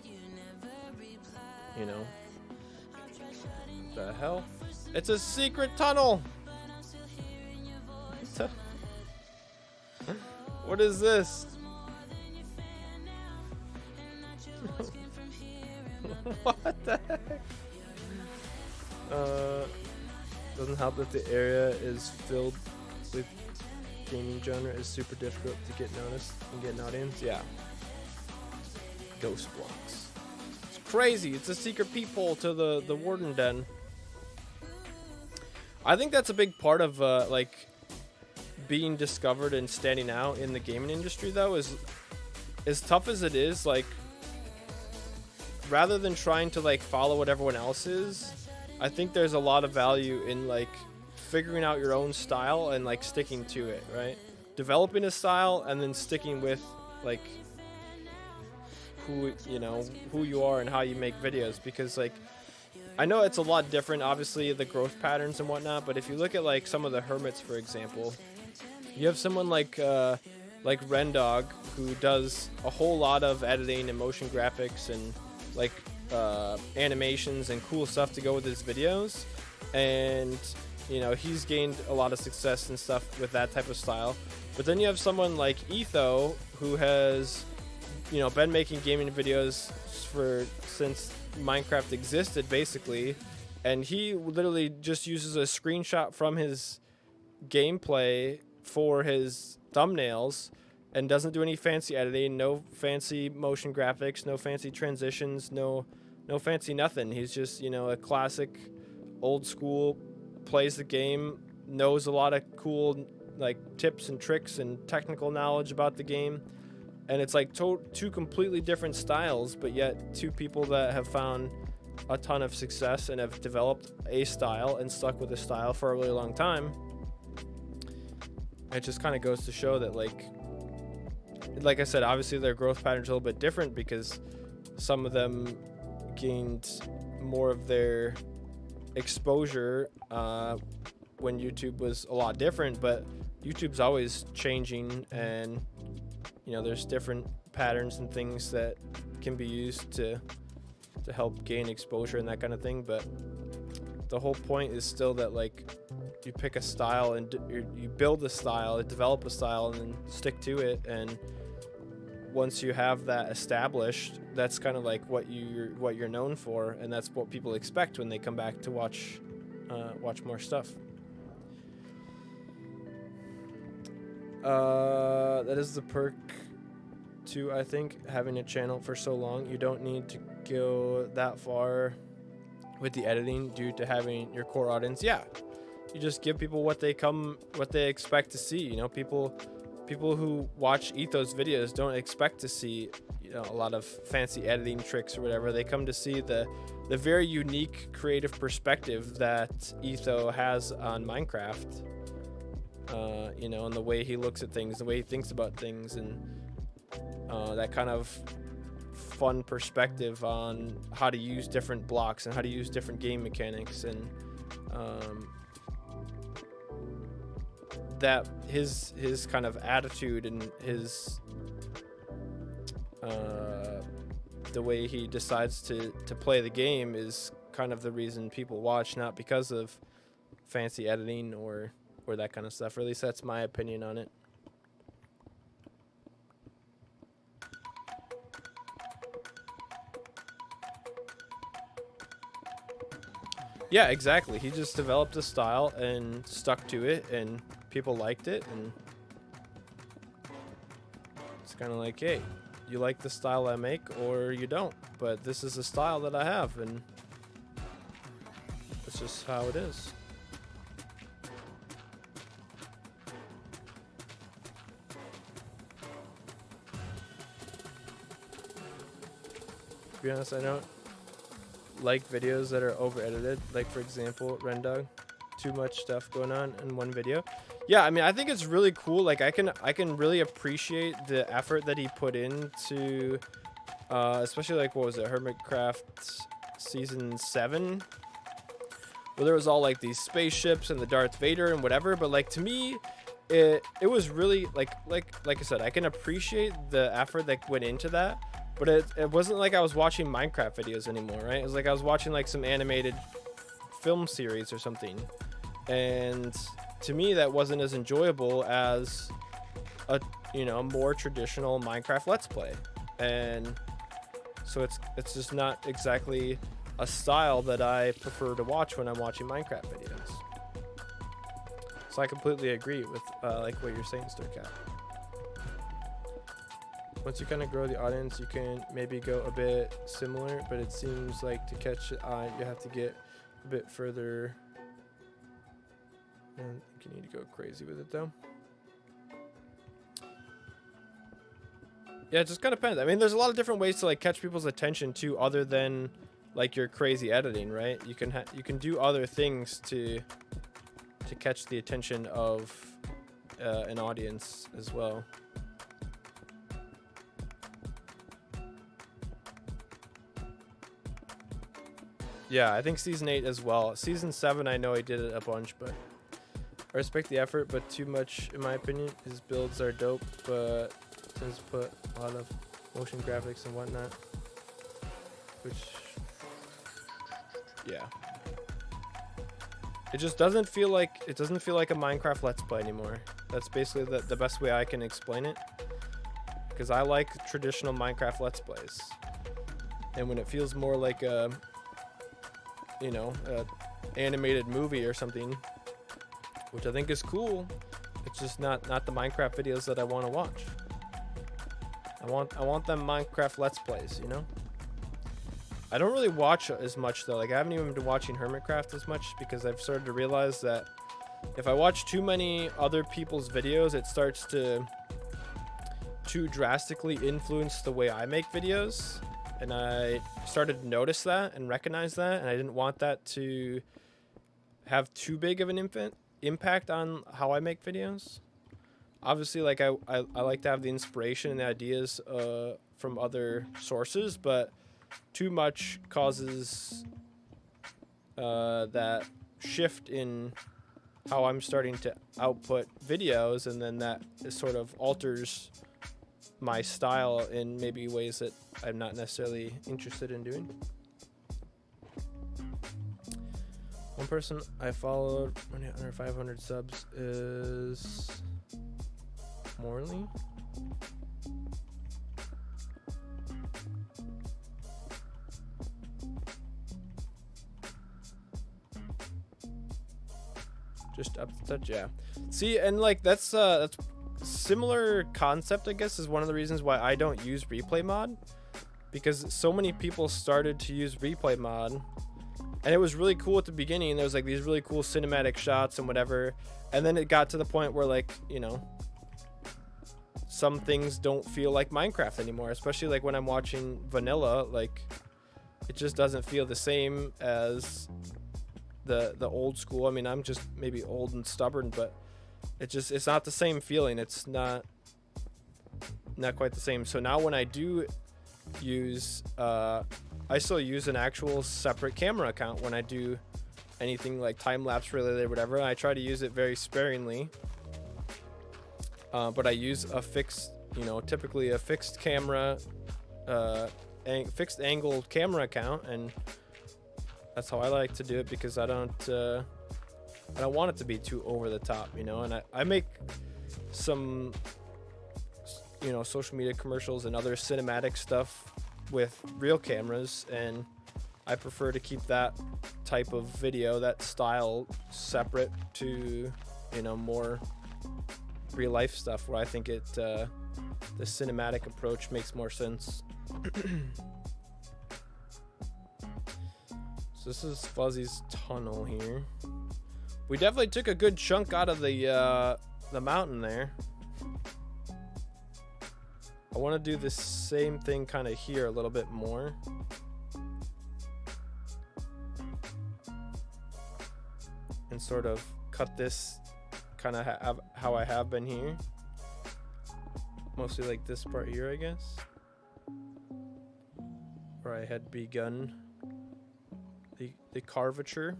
you know, the hell? It's a secret tunnel! What is this? What the heck? Doesn't help that the area is filled with gaming genre. Is super difficult to get noticed and get an audience. Yeah. Ghost blocks. It's crazy. It's a secret peephole to the Warden Den. I think that's a big part of like being discovered and standing out in the gaming industry, though, is as tough as it is, like, rather than trying to like follow what everyone else is, I think there's a lot of value in like figuring out your own style and like sticking to it, right? Developing a style and then sticking with like who you are and how you make videos, because like I know it's a lot different, obviously, the growth patterns and whatnot, but if you look at like some of the hermits, for example, you have someone like Rendog, who does a whole lot of editing and motion graphics and like animations and cool stuff to go with his videos, and you know, he's gained a lot of success and stuff with that type of style. But then you have someone like Etho, who has, you know, been making gaming videos since Minecraft existed, basically, and he literally just uses a screenshot from his gameplay for his thumbnails and doesn't do any fancy editing, no fancy motion graphics, no fancy transitions, no fancy nothing. He's just, you know, a classic old school, plays the game, knows a lot of cool like tips and tricks and technical knowledge about the game. And it's like two completely different styles, but yet two people that have found a ton of success and have developed a style and stuck with a style for a really long time. It just kind of goes to show that, like I said, obviously their growth patterns are a little bit different because some of them gained more of their exposure when YouTube was a lot different, but YouTube's always changing, and you know, there's different patterns and things that can be used to help gain exposure and that kind of thing. But the whole point is still that, like, you pick a style and you build a style, develop a style, and then stick to it. And once you have that established, that's kind of like what you're known for, and that's what people expect when they come back to watch more stuff. That is the perk to, I think, having a channel for so long. You don't need to go that far with the editing due to having your core audience. Yeah, you just give people what they expect to see. You know, people who watch Etho's videos don't expect to see a lot of fancy editing tricks or whatever. They come to see the very unique creative perspective that Etho has on Minecraft. You know, and the way he looks at things, the way he thinks about things, and that kind of fun perspective on how to use different blocks and how to use different game mechanics, and that his kind of attitude and his the way he decides to play the game is kind of the reason people watch, not because of fancy editing or that kind of stuff. Or at least that's my opinion on it. Yeah, exactly. He just developed a style and stuck to it, and people liked it, and it's kind of like, hey, you like the style I make or you don't, but this is the style that I have, and it's just how it is. To be honest, I don't like videos that are over edited, like for example Rendog. Too much stuff going on in one video. Yeah, I mean, I think it's really cool. Like I can really appreciate the effort that he put into especially like, what was it, Hermitcraft season 7, where there was all like these spaceships and the Darth Vader and whatever. But like, to me, it was really like I said, I can appreciate the effort that went into that. But it wasn't like I was watching Minecraft videos anymore, right? It was like I was watching like some animated film series or something. And to me, that wasn't as enjoyable as a, you know, more traditional Minecraft Let's Play. And so it's just not exactly a style that I prefer to watch when I'm watching Minecraft videos. So I completely agree with like what you're saying, Sturcat. Once you kind of grow the audience, you can maybe go a bit similar, but it seems like to catch the eye, you have to get a bit further. I don't think you need to go crazy with it though. Yeah, it just kind of depends. I mean, there's a lot of different ways to like catch people's attention too, other than like your crazy editing, right? You can do other things to catch the attention of an audience as well. Yeah, I think season 8 as well. Season 7, I know I did it a bunch, but I respect the effort, but too much in my opinion. His builds are dope, but tends to put a lot of motion graphics and whatnot, which, yeah, it just doesn't feel like a Minecraft Let's Play anymore. That's basically the best way I can explain it, because I like traditional Minecraft Let's Plays, and when it feels more like a, you know, animated movie or something, which I think is cool, it's just not the Minecraft videos that I want to watch. I want them Minecraft Let's Plays, you know. I don't really watch as much though. Like, I haven't even been watching Hermitcraft as much, because I've started to realize that if I watch too many other people's videos, it starts to drastically influence the way I make videos. And I started to notice that and recognize that, and I didn't want that to have too big of an impact on how I make videos. Obviously, like I like to have the inspiration and the ideas from other sources, but too much causes that shift in how I'm starting to output videos, and then that sort of alters my style in maybe ways that I'm not necessarily interested in doing. One person I followed under 500 subs is Morley. Just up to touch, yeah. See, and like that's similar concept, I guess, is one of the reasons why I don't use replay mod, because so many people started to use replay mod, and it was really cool at the beginning. There was like these really cool cinematic shots and whatever, and then it got to the point where, like, you know, some things don't feel like Minecraft anymore, especially like when I'm watching vanilla. Like, it just doesn't feel the same as the old school. I mean, I'm just maybe old and stubborn, but it's not the same feeling. It's not quite the same. So now when I do use I still use an actual separate camera account when I do anything like time-lapse related or whatever. I try to use it very sparingly, but I use a fixed, typically a fixed camera, fixed angled camera account, and that's how I like to do it, because I don't want it to be too over the top, and I make some social media commercials and other cinematic stuff with real cameras, and I prefer to keep that type of video, that style, separate to more real life stuff, where I think the cinematic approach makes more sense. So this is Fuzzy's tunnel here. We definitely took a good chunk out of the mountain there. I want to do the same thing kind of here a little bit more. And sort of cut this kind of how I have been here. Mostly like this part here, I guess. Where I had begun the carvature.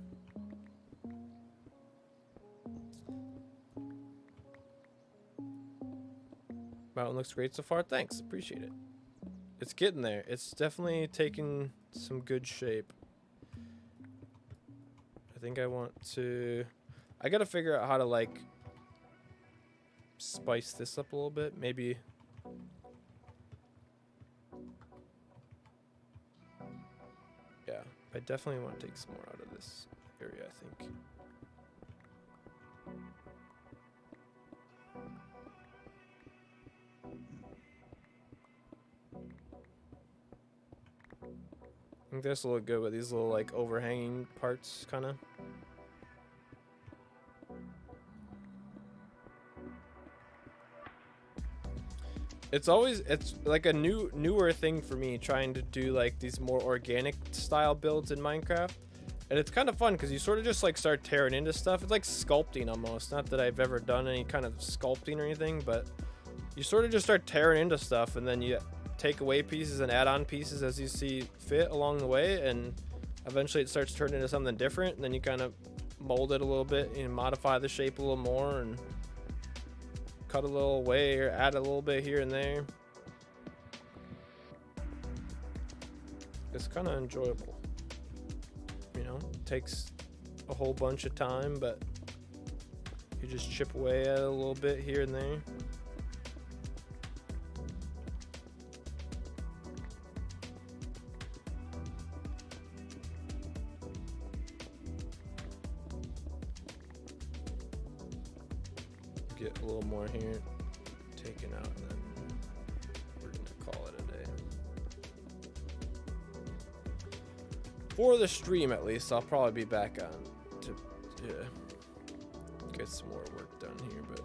Mountain looks great so far. Thanks, appreciate it. It's getting there. It's definitely taking some good shape. I think I gotta figure out how to like spice this up a little bit. Maybe yeah, I definitely want to take some more out of this area, I think. I think this will look good with these little like overhanging parts, kind of. It's like a newer thing for me, trying to do like these more organic style builds in Minecraft, and it's kind of fun because you sort of just like start tearing into stuff. It's like sculpting almost. Not that I've ever done any kind of sculpting or anything, but you sort of just start tearing into stuff, and then you take away pieces and add on pieces as you see fit along the way, and eventually it starts turning into something different, and then you kind of mold it a little bit and modify the shape a little more and cut a little away or add a little bit here and there. It's kind of enjoyable, it takes a whole bunch of time, but you just chip away at it a little bit here and there. Get a little more here taken out, and then we're gonna call it a day. For the stream, at least, I'll probably be back on to get some more work done here, but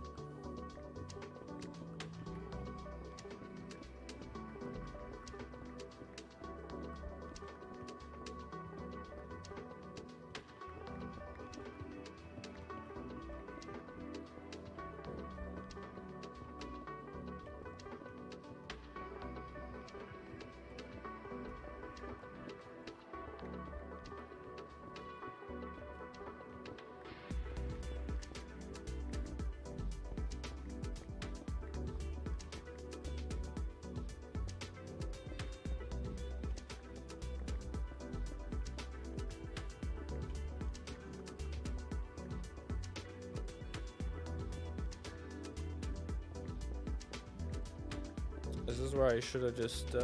this is where I should have just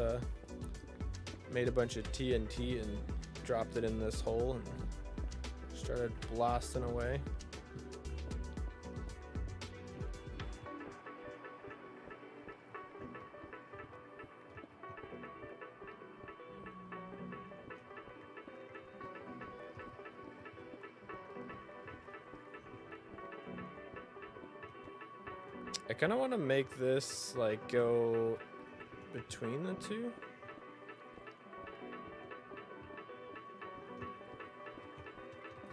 made a bunch of TNT and dropped it in this hole and started blasting away. I kind of want to make this like go between the two.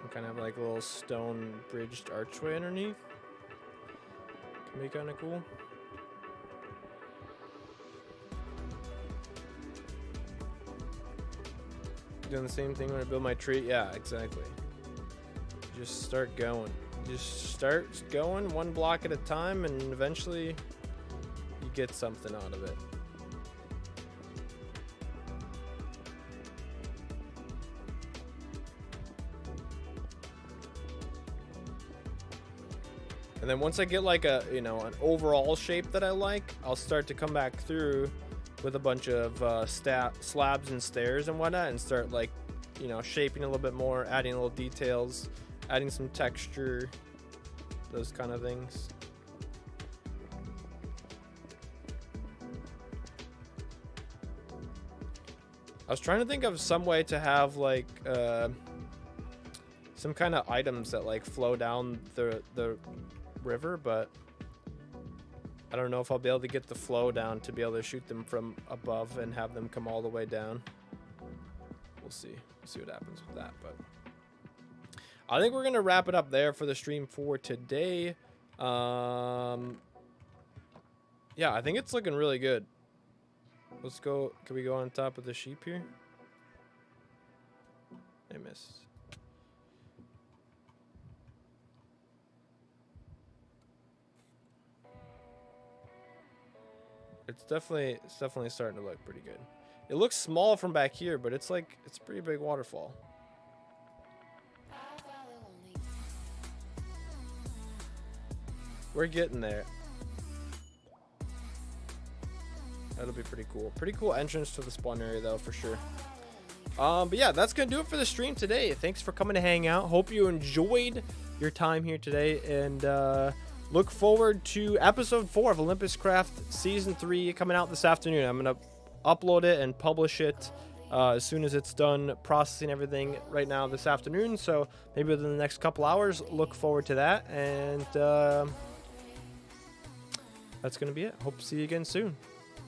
And kind of like a little stone bridged archway underneath. Can be kind of cool. Doing the same thing when I build my tree. Yeah, exactly. Just start going. Just start going one block at a time, and eventually you get something out of it. And then once I get like a, you know, an overall shape that I like, I'll start to come back through with a bunch of slabs and stairs and whatnot, and start like, you know, shaping a little bit more, adding little details, adding some texture, those kind of things. I was trying to think of some way to have like some kind of items that like flow down the river, but I don't know if I'll be able to get the flow down to be able to shoot them from above and have them come all the way down. We'll see. We'll see what happens with that, but I think we're gonna wrap it up there for the stream for today. Yeah, I think it's looking really good. Let's go. Can we go on top of the sheep here? I missed. It's definitely starting to look pretty good. It looks small from back here, but it's like, it's a pretty big waterfall. We're getting there. That'll be pretty cool. Pretty cool entrance to the spawn area though, for sure. But yeah, that's gonna do it for the stream today. Thanks for coming to hang out. Hope you enjoyed your time here today, and look forward to episode 4 of Olympuscraft season 3 coming out this afternoon. I'm gonna upload it and publish it as soon as it's done processing everything right now this afternoon. So maybe within the next couple hours, look forward to that. And that's gonna be it. Hope to see you again soon.